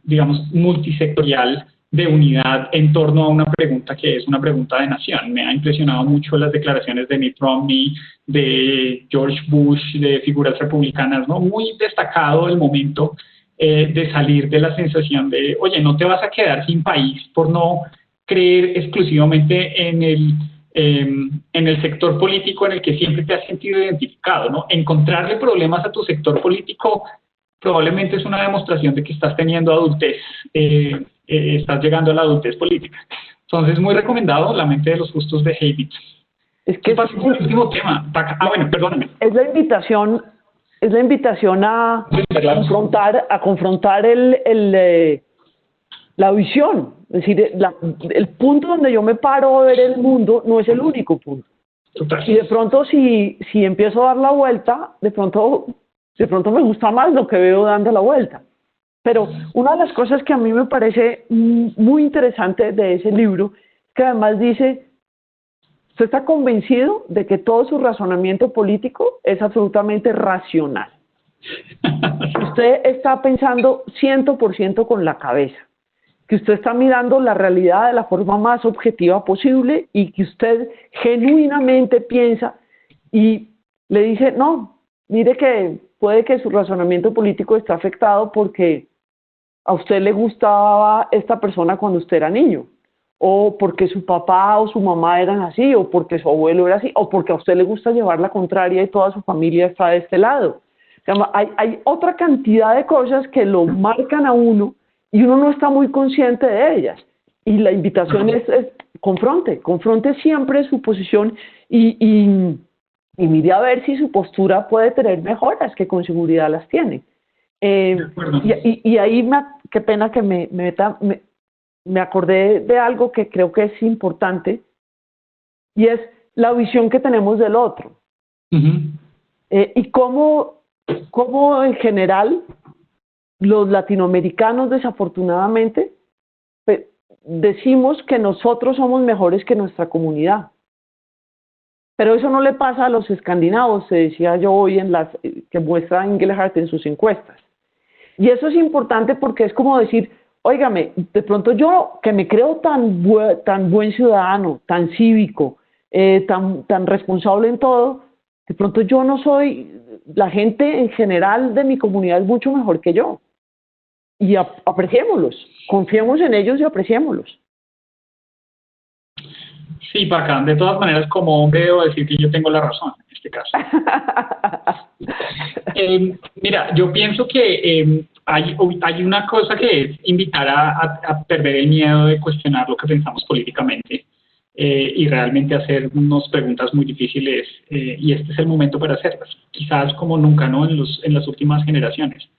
digamos, multisectorial, de unidad en torno a una pregunta que es una pregunta de nación. Me ha impresionado mucho las declaraciones de Mitt Romney, de George Bush, de figuras republicanas, ¿no? Muy destacado el momento de salir de la sensación de, oye, no te vas a quedar sin país por no creer exclusivamente en el sector político en el que siempre te has sentido identificado, ¿no? Encontrarle problemas a tu sector político probablemente es una demostración de que estás teniendo adultez, estás llegando a la adultez política. Entonces, muy recomendado La mente de los justos de Haidt. Es que ¿Qué pasa con el último tema? Bueno, perdóname. Es la invitación a confrontar la visión. Es decir, el punto donde yo me paro a ver el mundo no es el único punto. Total. Y de pronto si empiezo a dar la vuelta, de pronto me gusta más lo que veo dando la vuelta. Pero una de las cosas que a mí me parece muy interesante de ese libro es que además dice, usted está convencido de que todo su razonamiento político es absolutamente racional. Usted está pensando 100% con la cabeza. que usted está mirando la realidad de la forma más objetiva posible y que usted genuinamente piensa y le dice, no, mire que puede que su razonamiento político esté afectado porque a usted le gustaba esta persona cuando usted era niño, o porque su papá o su mamá eran así, o porque su abuelo era así, o porque a usted le gusta llevar la contraria y toda su familia está de este lado. O sea, hay otra cantidad de cosas que lo marcan a uno y uno no está muy consciente de ellas. Y la invitación es confronte siempre su posición y mire a ver si su postura puede tener mejoras, que con seguridad las tiene. Y ahí, qué pena que me acordé de algo que creo que es importante, y es la visión que tenemos del otro. Y cómo en general los latinoamericanos, desafortunadamente, decimos que nosotros somos mejores que nuestra comunidad. Pero eso no le pasa a los escandinavos, se decía yo hoy que muestra Engelhardt en sus encuestas. Y eso es importante porque es como decir, óigame, de pronto yo que me creo tan buen ciudadano, tan cívico, tan responsable en todo, de pronto yo no soy, la gente en general de mi comunidad es mucho mejor que yo. Y apreciémoslos, confiemos en ellos y apreciémoslos. Sí, Paca, de todas maneras, como hombre debo decir que yo tengo la razón en este caso. Mira, yo pienso que hay una cosa que es invitar a perder el miedo de cuestionar lo que pensamos políticamente y realmente hacernos preguntas muy difíciles y este es el momento para hacerlas, quizás como nunca, ¿no? En las últimas generaciones.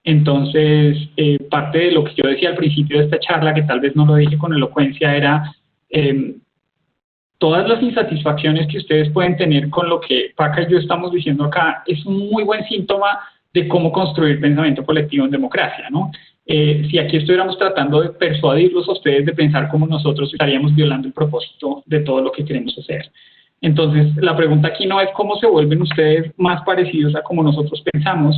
Entonces, parte de lo que yo decía al principio de esta charla, que tal vez no lo dije con elocuencia, era todas las insatisfacciones que ustedes pueden tener con lo que Paca y yo estamos diciendo acá es un muy buen síntoma de cómo construir pensamiento colectivo en democracia, ¿no? Si aquí estuviéramos tratando de persuadirlos a ustedes de pensar como nosotros, estaríamos violando el propósito de todo lo que queremos hacer. Entonces, la pregunta aquí no es cómo se vuelven ustedes más parecidos a como nosotros pensamos,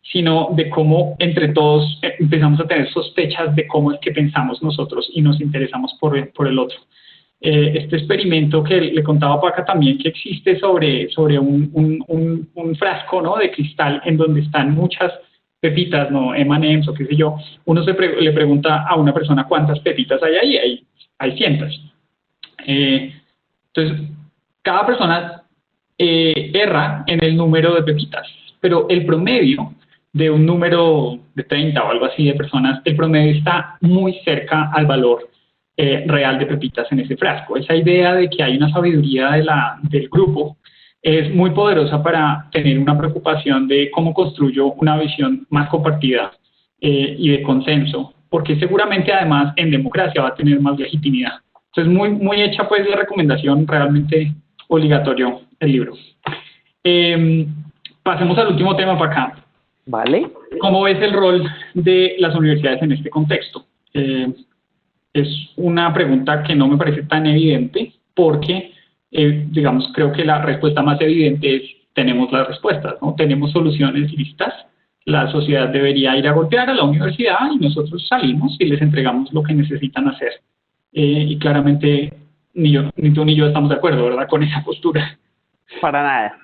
sino de cómo entre todos empezamos a tener sospechas de cómo es que pensamos nosotros y nos interesamos por el otro. Este experimento que le contaba a Paca también que existe sobre un frasco, ¿no? De cristal en donde están muchas pepitas, ¿no? M&M's o qué sé yo, uno le pregunta a una persona cuántas pepitas hay ahí, hay cientos. Entonces, cada persona erra en el número de pepitas, pero el promedio de un número de 30 o algo así de personas, el promedio está muy cerca al valor real de pepitas en ese frasco. Esa idea de que hay una sabiduría del grupo es muy poderosa para tener una preocupación de cómo construyo una visión más compartida y de consenso, porque seguramente además en democracia va a tener más legitimidad. Entonces, muy hecha pues la recomendación, realmente obligatorio el libro. Pasemos al último tema para acá. Vale. ¿Cómo ves el rol de las universidades en este contexto? Es una pregunta que no me parece tan evidente porque, digamos, creo que la respuesta más evidente es tenemos las respuestas, ¿no? Tenemos soluciones listas, la sociedad debería ir a golpear a la universidad y nosotros salimos y les entregamos lo que necesitan hacer. Y claramente ni tú ni yo estamos de acuerdo, ¿verdad?, con esa postura. Para nada.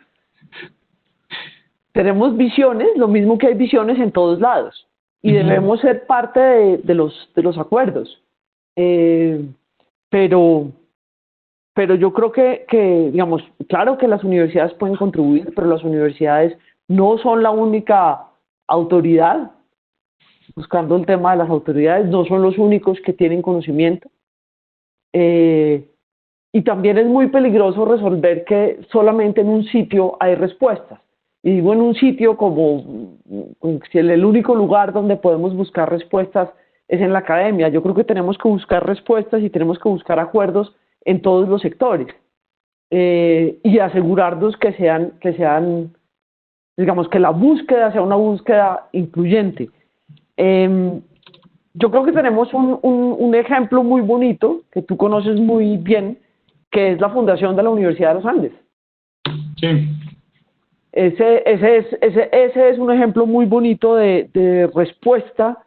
Tenemos visiones, lo mismo que hay visiones en todos lados, y debemos ser parte de los acuerdos. Pero yo creo que, digamos, claro que las universidades pueden contribuir, pero las universidades no son la única autoridad. Buscando el tema de las autoridades, no son los únicos que tienen conocimiento. Y también es muy peligroso resolver que solamente en un sitio hay respuestas. Y digo en un sitio como si el único lugar donde podemos buscar respuestas es en la academia. Yo creo que tenemos que buscar respuestas y tenemos que buscar acuerdos en todos los sectores y asegurarnos que sean, digamos, que la búsqueda sea una búsqueda incluyente. Yo creo que tenemos un ejemplo muy bonito que tú conoces muy bien, que es la fundación de la Universidad de los Andes. Sí. Ese es un ejemplo muy bonito de respuesta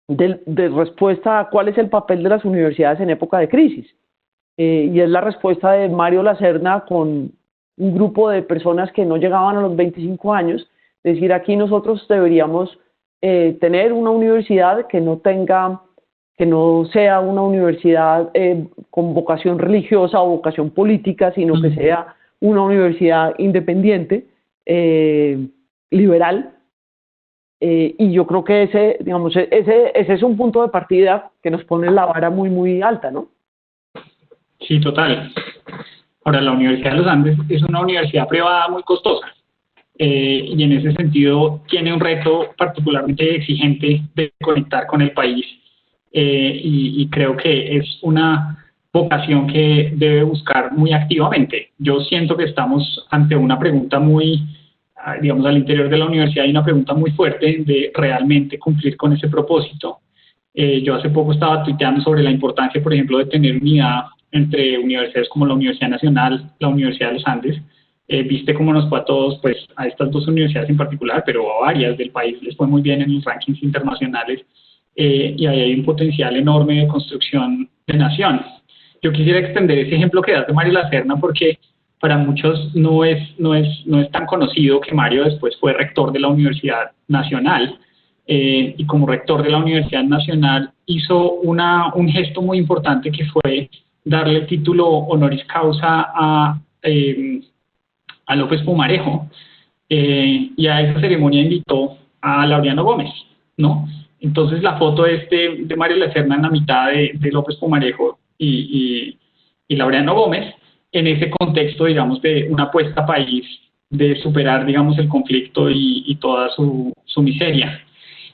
de respuesta a cuál es el papel de las universidades en época de crisis. Y es la respuesta de Mario Lacerna con un grupo de personas que no llegaban a los 25 años, es decir, aquí nosotros deberíamos tener una universidad que no sea una universidad con vocación religiosa o vocación política, sino que sea una universidad independiente, liberal, y yo creo que ese es un punto de partida que nos pone la vara muy, muy alta, ¿no? Sí, total. Ahora, la Universidad de los Andes es una universidad privada muy costosa y en ese sentido tiene un reto particularmente exigente de conectar con el país y creo que es una vocación que debe buscar muy activamente. Yo siento que estamos ante una pregunta muy, digamos, al interior de la universidad hay una pregunta muy fuerte de realmente cumplir con ese propósito. Yo hace poco estaba tuiteando sobre la importancia, por ejemplo, de tener unidad entre universidades como la Universidad Nacional, la Universidad de los Andes. Viste cómo nos fue a todos, pues a estas dos universidades en particular, pero a varias del país les fue muy bien en los rankings internacionales y ahí hay un potencial enorme de construcción de nación. Yo quisiera extender ese ejemplo que das de Mario Lacerna porque para muchos no es tan conocido que Mario después fue rector de la Universidad Nacional y como rector de la Universidad Nacional hizo un gesto muy importante que fue darle el título honoris causa a López Pumarejo y a esa ceremonia invitó a Laureano Gómez, ¿no? Entonces la foto es de Mario Lacerna en la mitad de López Pumarejo y Laureano Gómez en ese contexto, digamos, de una apuesta a país de superar, digamos, el conflicto y toda su miseria.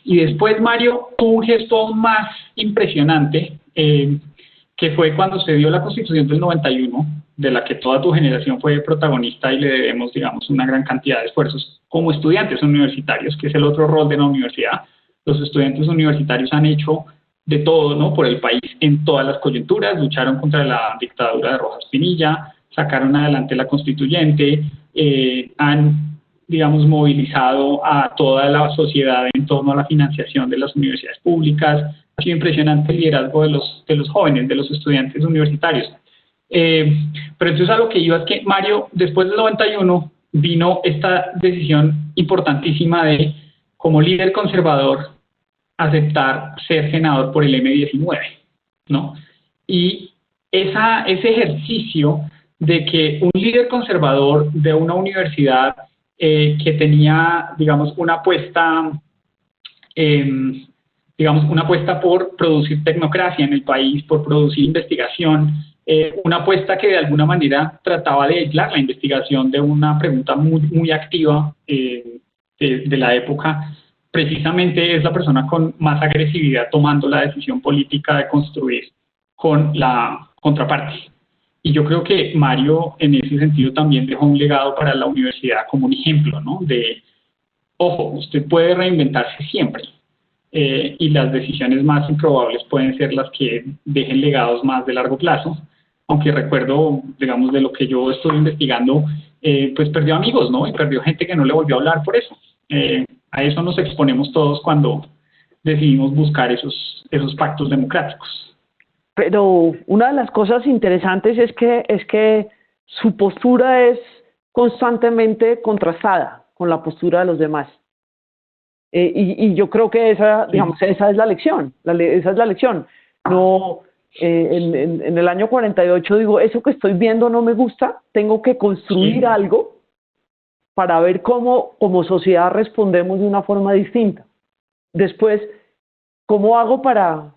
Y después Mario tuvo un gesto aún más impresionante, que fue cuando se dio la Constitución del 91, de la que toda tu generación fue protagonista y le debemos, digamos, una gran cantidad de esfuerzos como estudiantes universitarios, que es el otro rol de la universidad. Los estudiantes universitarios han hecho de todo, ¿no?, por el país en todas las coyunturas, lucharon contra la dictadura de Rojas Pinilla, sacaron adelante la constituyente, han, digamos, movilizado a toda la sociedad en torno a la financiación de las universidades públicas. Ha sido impresionante el liderazgo de los jóvenes, de los estudiantes universitarios. Pero entonces a lo que iba es que Mario, después del 91, vino esta decisión importantísima de, como líder conservador, aceptar ser senador por el M-19, ¿no? Y ese ejercicio de que un líder conservador de una universidad que tenía, digamos, una apuesta por producir tecnocracia en el país, por producir investigación, una apuesta que de alguna manera trataba de aislar la investigación de una pregunta muy, muy activa de la época, precisamente es la persona con más agresividad tomando la decisión política de construir con la contraparte. Y yo creo que Mario en ese sentido también dejó un legado para la universidad como un ejemplo, ¿no? De, ojo, usted puede reinventarse siempre y las decisiones más improbables pueden ser las que dejen legados más de largo plazo, aunque recuerdo, digamos, de lo que yo estuve investigando, pues perdió amigos, ¿no? Y perdió gente que no le volvió a hablar por eso. A eso nos exponemos todos cuando decidimos buscar esos pactos democráticos. Pero una de las cosas interesantes es que su postura es constantemente contrastada con la postura de los demás. Y yo creo que esa es la lección. Esa es la lección. No, en el año 48 digo, eso que estoy viendo no me gusta, tengo que construir algo para ver cómo como sociedad respondemos de una forma distinta. Después, ¿cómo hago para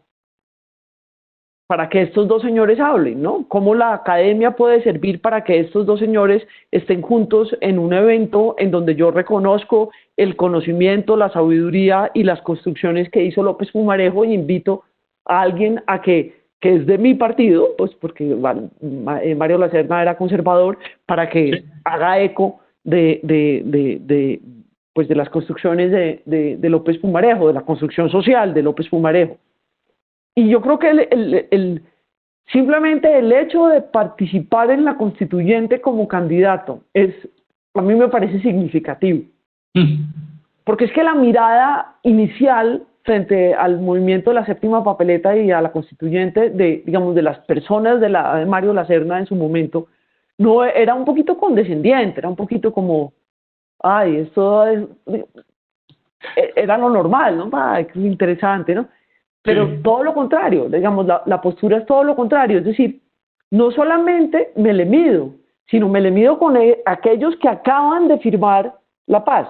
que estos dos señores hablen, ¿no? ¿Cómo la academia puede servir para que estos dos señores estén juntos en un evento en donde yo reconozco el conocimiento, la sabiduría y las construcciones que hizo López Pumarejo y invito a alguien a que es de mi partido, pues porque Mario Lacerna era conservador, para que haga eco de las construcciones de López Pumarejo, de la construcción social de López Pumarejo? Y yo creo que simplemente el hecho de participar en la constituyente como candidato a mí me parece significativo. Porque es que la mirada inicial frente al movimiento de la séptima papeleta y a la constituyente digamos, de las personas de Mario Lacerda en su momento, no era un poquito condescendiente, era un poquito como, ay, esto era lo normal, ¿no? Ay, qué interesante, ¿no? Pero Sí. todo lo contrario, digamos, la postura es todo lo contrario, es decir, no solamente me le mido, sino me le mido con aquellos que acaban de firmar la paz,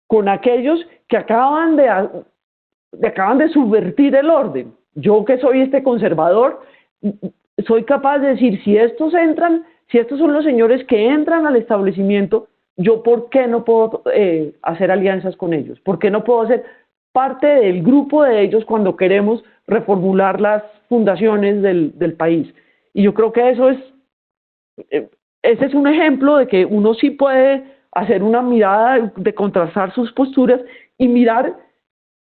con aquellos que acaban de subvertir el orden. Yo que soy este conservador, soy capaz de decir, si estos son los señores que entran al establecimiento, yo ¿por qué no puedo hacer alianzas con ellos? ¿Por qué no puedo ser parte del grupo de ellos cuando queremos reformular las fundaciones del país? Y yo creo que ese es un ejemplo de que uno sí puede hacer una mirada de contrastar sus posturas y mirar.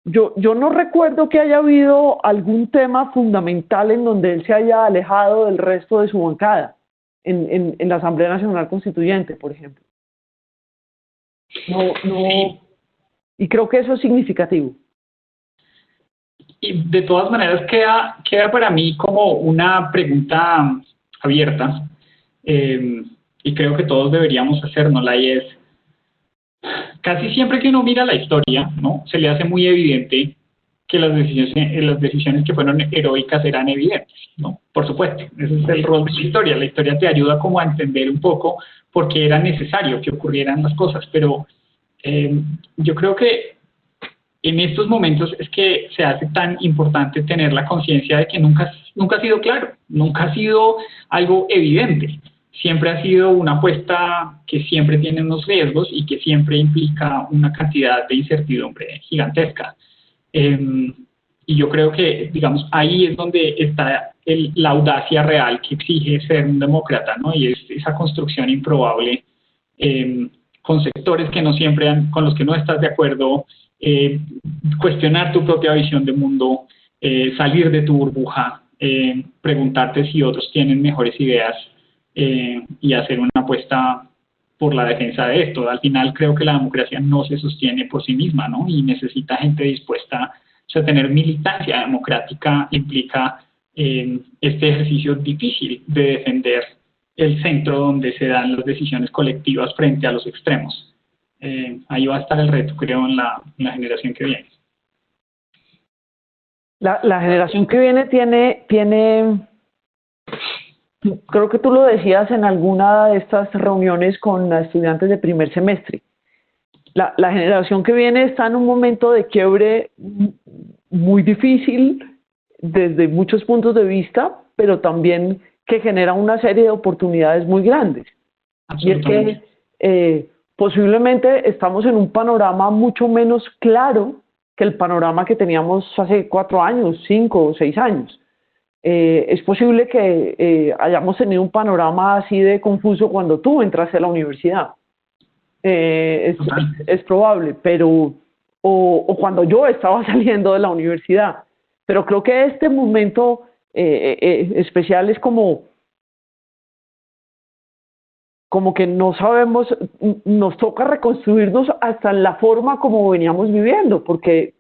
Yo no recuerdo que haya habido algún tema fundamental en donde él se haya alejado del resto de su bancada, en la Asamblea Nacional Constituyente, por ejemplo. No, y creo que eso es significativo. Y de todas maneras queda para mí como una pregunta abierta, y creo que todos deberíamos hacérnosla, y es, casi siempre que uno mira la historia, ¿no?, se le hace muy evidente que las decisiones que fueron heroicas eran evidentes, ¿no? Por supuesto, ese es el rol de la historia. La historia te ayuda como a entender un poco por qué era necesario que ocurrieran las cosas, pero yo creo que en estos momentos es que se hace tan importante tener la conciencia de que nunca ha sido claro, nunca ha sido algo evidente. Siempre ha sido una apuesta que siempre tiene unos riesgos y que siempre implica una cantidad de incertidumbre gigantesca. Y yo creo que, digamos, ahí es donde está la audacia real que exige ser un demócrata, ¿no? Y es esa construcción improbable con sectores que no siempre con los que no estás de acuerdo, cuestionar tu propia visión de mundo, salir de tu burbuja, preguntarte si otros tienen mejores ideas, y hacer una apuesta por la defensa de esto. Al final creo que la democracia no se sostiene por sí misma, ¿no? Y necesita gente dispuesta, o sea, tener militancia democrática implica este ejercicio difícil de defender el centro donde se dan las decisiones colectivas frente a los extremos. Ahí va a estar el reto, creo, en la generación que viene. La generación que viene tiene, creo que tú lo decías en alguna de estas reuniones con estudiantes de primer semestre, la generación que viene está en un momento de quiebre muy difícil desde muchos puntos de vista, pero también que genera una serie de oportunidades muy grandes. Y es que posiblemente estamos en un panorama mucho menos claro que el panorama que teníamos hace 4 años, 5 o 6 años. Es posible que hayamos tenido un panorama así de confuso cuando tú entraste a la universidad. Es probable, pero o cuando yo estaba saliendo de la universidad. Pero creo que este momento especial es como que no sabemos, nos toca reconstruirnos hasta en la forma como veníamos viviendo, porque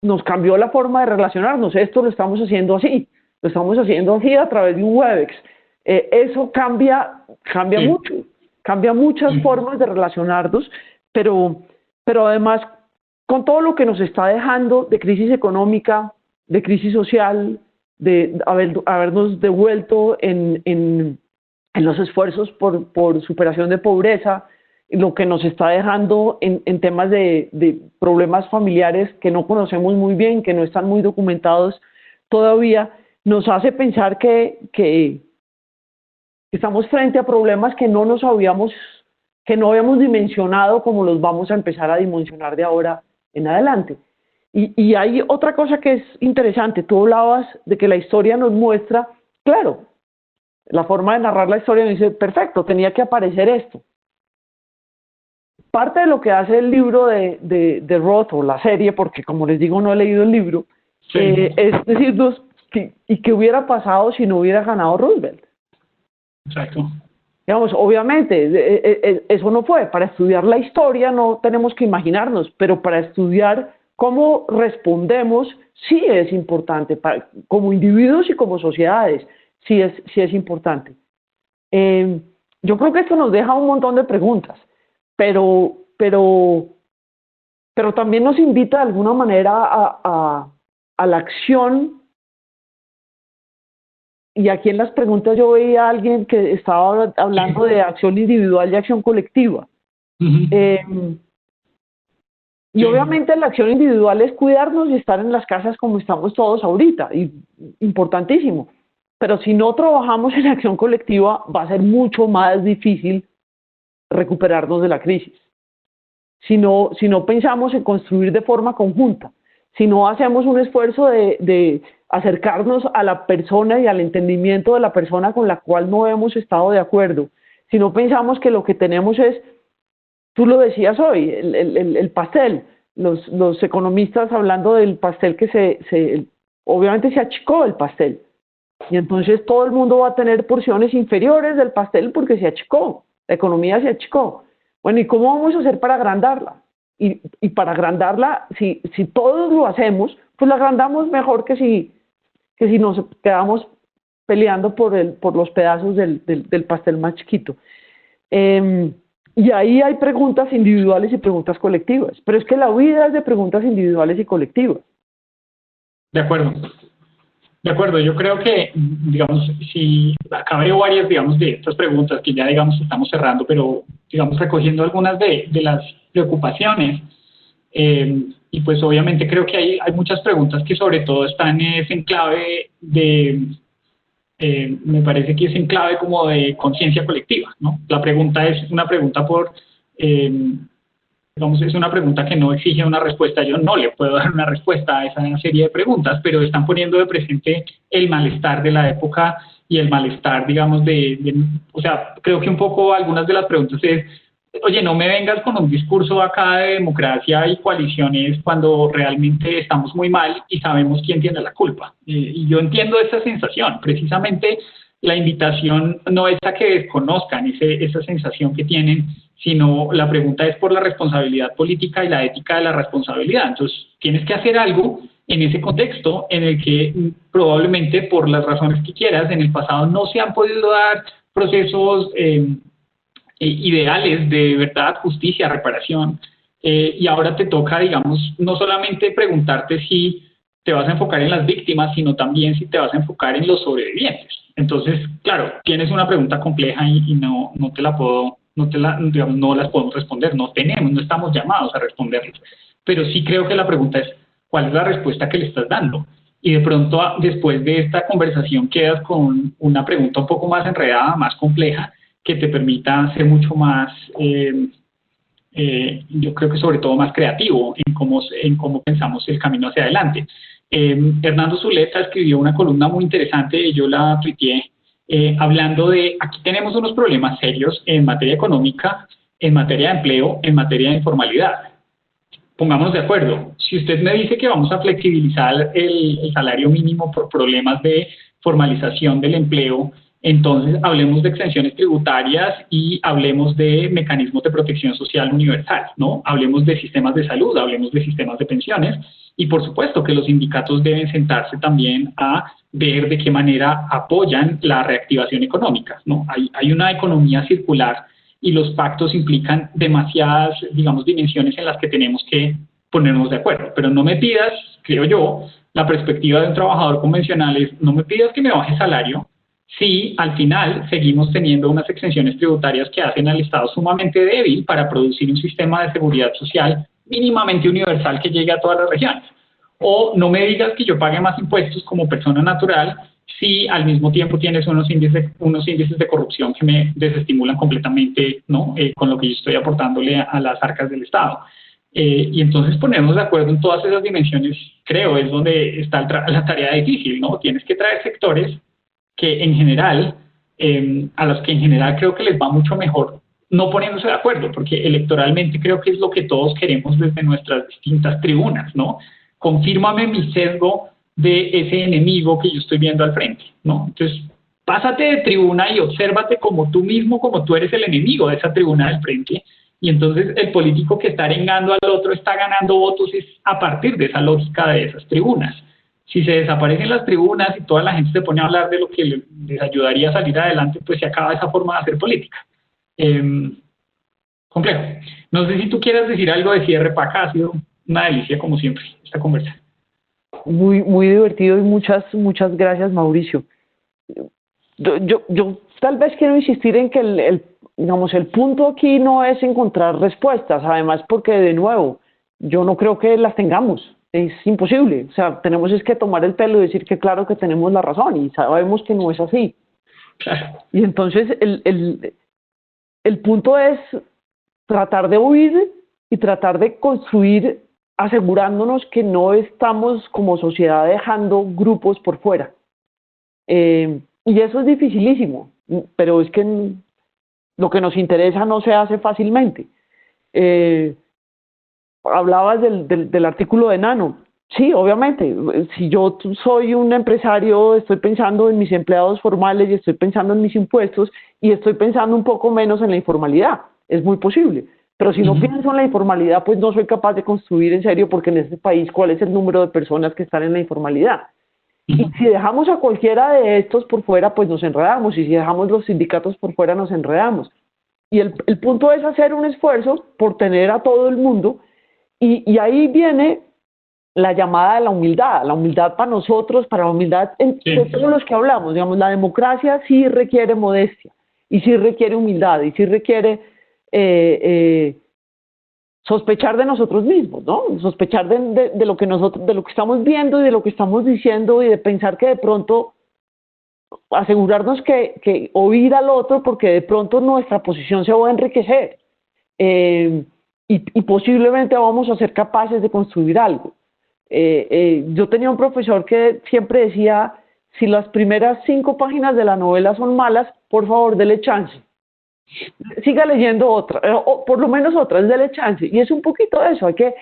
nos cambió la forma de relacionarnos. Esto lo estamos haciendo así a través de un Webex. Eso cambia sí. Mucho, cambia muchas sí. formas de relacionarnos, pero además con todo lo que nos está dejando de crisis económica, de crisis social, de habernos devuelto en los esfuerzos por superación de pobreza, lo que nos está dejando en temas de problemas familiares que no conocemos muy bien, que no están muy documentados todavía, nos hace pensar que estamos frente a problemas que no habíamos dimensionado como los vamos a empezar a dimensionar de ahora en adelante. Y hay otra cosa que es interesante. Tú hablabas de que la historia nos muestra, claro, la forma de narrar la historia nos dice, perfecto, tenía que aparecer esto. Parte de lo que hace el libro de Roth, o la serie, porque como les digo no he leído el libro, sí. Es decirnos qué hubiera pasado si no hubiera ganado Roosevelt. Exacto. Digamos, obviamente, eso no fue. Para estudiar la historia no tenemos que imaginarnos, pero para estudiar cómo respondemos sí es importante, como individuos y como sociedades, sí es importante. Yo creo que esto nos deja un montón de preguntas, pero también nos invita de alguna manera a la acción. Y aquí en las preguntas yo veía a alguien que estaba hablando de acción individual y acción colectiva. Y obviamente la acción individual es cuidarnos y estar en las casas como estamos todos ahorita, y importantísimo. Pero si no trabajamos en acción colectiva, va a ser mucho más difícil recuperarnos de la crisis. Si no pensamos en construir de forma conjunta, si no hacemos un esfuerzo de acercarnos a la persona y al entendimiento de la persona con la cual no hemos estado de acuerdo, si no pensamos que lo que tenemos es, tú lo decías hoy, el pastel, los economistas hablando del pastel que obviamente se achicó el pastel, y entonces todo el mundo va a tener porciones inferiores del pastel porque se achicó, la economía se achicó. Bueno, ¿y cómo vamos a hacer para agrandarla? Y para agrandarla, si todos lo hacemos, pues la agrandamos mejor que si nos quedamos peleando por los pedazos del pastel más chiquito. Y ahí hay preguntas individuales y preguntas colectivas, pero es que la vida es de preguntas individuales y colectivas. De acuerdo. De acuerdo, yo creo que, digamos, si acá veo varias, digamos, de estas preguntas que ya, digamos, estamos cerrando, pero, digamos, recogiendo algunas de las preocupaciones, y pues obviamente creo que hay muchas preguntas que sobre todo están en clave me parece que es en clave como de conciencia colectiva, ¿no? La pregunta es una pregunta digamos, es una pregunta que no exige una respuesta. Yo no le puedo dar una respuesta a esa serie de preguntas, pero están poniendo de presente el malestar de la época y el malestar, digamos, o sea, creo que un poco algunas de las preguntas es, oye, no me vengas con un discurso acá de democracia y coaliciones cuando realmente estamos muy mal y sabemos quién tiene la culpa. Y yo entiendo esa sensación. Precisamente la invitación no es a que desconozcan esa sensación que tienen, sino la pregunta es por la responsabilidad política y la ética de la responsabilidad. Entonces, tienes que hacer algo en ese contexto en el que probablemente por las razones que quieras, en el pasado no se han podido dar procesos ideales de verdad, justicia, reparación, y ahora te toca, digamos, no solamente preguntarte si te vas a enfocar en las víctimas, sino también si te vas a enfocar en los sobrevivientes. Entonces, claro, tienes una pregunta compleja y no las podemos responder, no estamos llamados a responderlas. Pero sí creo que la pregunta es, ¿cuál es la respuesta que le estás dando? Y de pronto, después de esta conversación, quedas con una pregunta un poco más enredada, más compleja, que te permita ser mucho más, yo creo que sobre todo más creativo en cómo pensamos el camino hacia adelante. Hernando Zuleta escribió una columna muy interesante y yo la tuiteé, hablando de, aquí tenemos unos problemas serios en materia económica, en materia de empleo, en materia de informalidad. Pongámonos de acuerdo. Si usted me dice que vamos a flexibilizar el salario mínimo por problemas de formalización del empleo, entonces hablemos de exenciones tributarias y hablemos de mecanismos de protección social universal, ¿no? Hablemos de sistemas de salud, hablemos de sistemas de pensiones y por supuesto que los sindicatos deben sentarse también a ver de qué manera apoyan la reactivación económica, ¿no? Hay una economía circular y los pactos implican demasiadas, digamos, dimensiones en las que tenemos que ponernos de acuerdo, pero no me pidas, creo yo, la perspectiva de un trabajador convencional es, no me pidas que me baje salario, si al final seguimos teniendo unas exenciones tributarias que hacen al Estado sumamente débil para producir un sistema de seguridad social mínimamente universal que llegue a todas las regiones. O no me digas que yo pague más impuestos como persona natural si al mismo tiempo tienes unos índices de corrupción que me desestimulan completamente, ¿no? Con lo que yo estoy aportándole a las arcas del Estado. Y entonces ponernos de acuerdo en todas esas dimensiones, creo, es donde está la tarea difícil, ¿no? Tienes que traer sectores que en general, a los que en general creo que les va mucho mejor no poniéndose de acuerdo, porque electoralmente creo que es lo que todos queremos desde nuestras distintas tribunas, ¿no? Confírmame mi sesgo de ese enemigo que yo estoy viendo al frente, ¿no? Entonces, pásate de tribuna y obsérvate como tú mismo, como tú eres el enemigo de esa tribuna del frente, y entonces el político que está arengando al otro está ganando votos es a partir de esa lógica de esas tribunas. Si se desaparecen las tribunas y toda la gente se pone a hablar de lo que les ayudaría a salir adelante, pues se acaba esa forma de hacer política. Complejo. No sé si tú quieras decir algo de cierre, Paca. Ha sido una delicia, como siempre, esta conversa. Muy divertido y muchas gracias, Mauricio. Yo tal vez quiero insistir en que digamos, el punto aquí no es encontrar respuestas, además porque, de nuevo, yo no creo que las tengamos, es imposible. O sea, tenemos es que tomar el pelo y decir que claro que tenemos la razón y sabemos que no es así. Claro. Y entonces el punto es tratar de huir y tratar de construir asegurándonos que no estamos como sociedad dejando grupos por fuera. Y eso es dificilísimo, pero es que lo que nos interesa no se hace fácilmente. Hablabas del artículo de Nano. Sí, obviamente, si yo soy un empresario, estoy pensando en mis empleados formales y estoy pensando en mis impuestos y estoy pensando un poco menos en la informalidad. Es muy posible. Pero si no pienso en la informalidad, pues no soy capaz de construir en serio, porque en este país, ¿cuál es el número de personas que están en la informalidad? Y si dejamos a cualquiera de estos por fuera, pues nos enredamos. Y si dejamos los sindicatos por fuera, nos enredamos. Y el punto es hacer un esfuerzo por tener a todo el mundo. Y ahí viene la llamada de la humildad para nosotros, para la humildad de todos los que hablamos. Digamos, la democracia sí requiere modestia, y sí requiere humildad, y sí requiere sospechar de nosotros mismos, ¿no? Sospechar de lo que nosotros, de lo que estamos viendo y de lo que estamos diciendo, y de pensar que de pronto asegurarnos que oír al otro, porque de pronto nuestra posición se va a enriquecer, y posiblemente vamos a ser capaces de construir algo. Yo tenía un profesor que siempre decía: si las primeras 5 páginas de la novela son malas, por favor, dele chance. Siga leyendo otra, o por lo menos otras, dele chance. Y es un poquito eso, hay que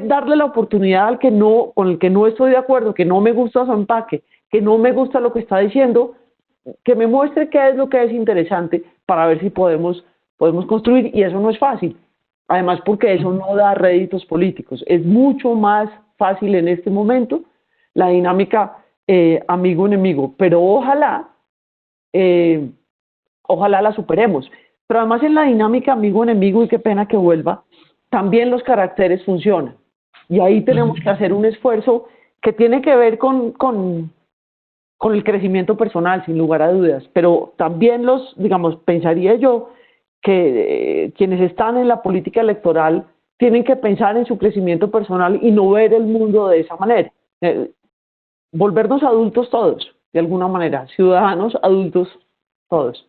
darle la oportunidad al con el que no estoy de acuerdo, que no me gusta su empaque, que no me gusta lo que está diciendo, que me muestre qué es lo que es interesante para ver si podemos construir, y eso no es fácil. Además, porque eso no da réditos políticos. Es mucho más fácil en este momento la dinámica amigo-enemigo, pero ojalá la superemos. Pero además, en la dinámica amigo-enemigo, y qué pena que vuelva, también los caracteres funcionan. Y ahí tenemos que hacer un esfuerzo que tiene que ver con el crecimiento personal, sin lugar a dudas. Pero también pensaría yo que quienes están en la política electoral tienen que pensar en su crecimiento personal y no ver el mundo de esa manera. Volvernos adultos todos, de alguna manera, ciudadanos adultos todos.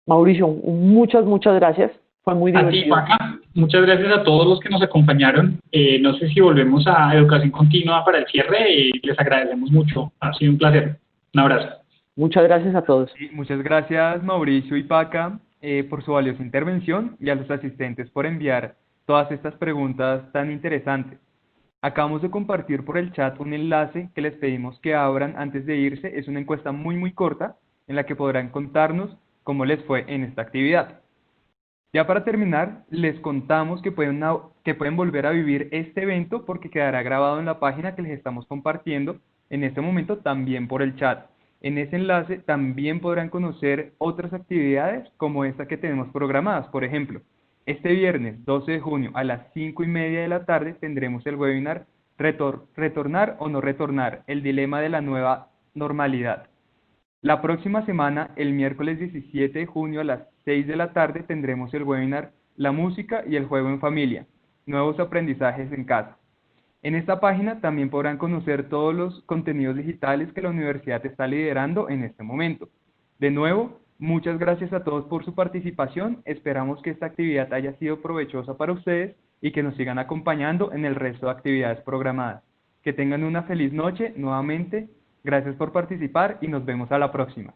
Mauricio, muchas gracias. Fue muy divertido. A ti, Paca. Muchas gracias a todos los que nos acompañaron. No sé si volvemos a Educación Continua para el cierre. Les agradecemos mucho. Ha sido un placer. Un abrazo. Muchas gracias a todos. Sí, muchas gracias, Mauricio y Paca, por su valiosa intervención, y a los asistentes por enviar todas estas preguntas tan interesantes. Acabamos de compartir por el chat un enlace que les pedimos que abran antes de irse. Es una encuesta muy corta en la que podrán contarnos cómo les fue en esta actividad. Ya para terminar, les contamos que pueden volver a vivir este evento, porque quedará grabado en la página que les estamos compartiendo en este momento, también por el chat. En ese enlace también podrán conocer otras actividades como esta que tenemos programadas. Por ejemplo, este viernes 12 de junio a las 5:30 de la tarde tendremos el webinar Retornar o no retornar, el dilema de la nueva normalidad. La próxima semana, el miércoles 17 de junio a las 6 de la tarde, tendremos el webinar La música y el juego en familia, nuevos aprendizajes en casa. En esta página también podrán conocer todos los contenidos digitales que la universidad está liderando en este momento. De nuevo, muchas gracias a todos por su participación. Esperamos que esta actividad haya sido provechosa para ustedes y que nos sigan acompañando en el resto de actividades programadas. Que tengan una feliz noche nuevamente. Gracias por participar y nos vemos a la próxima.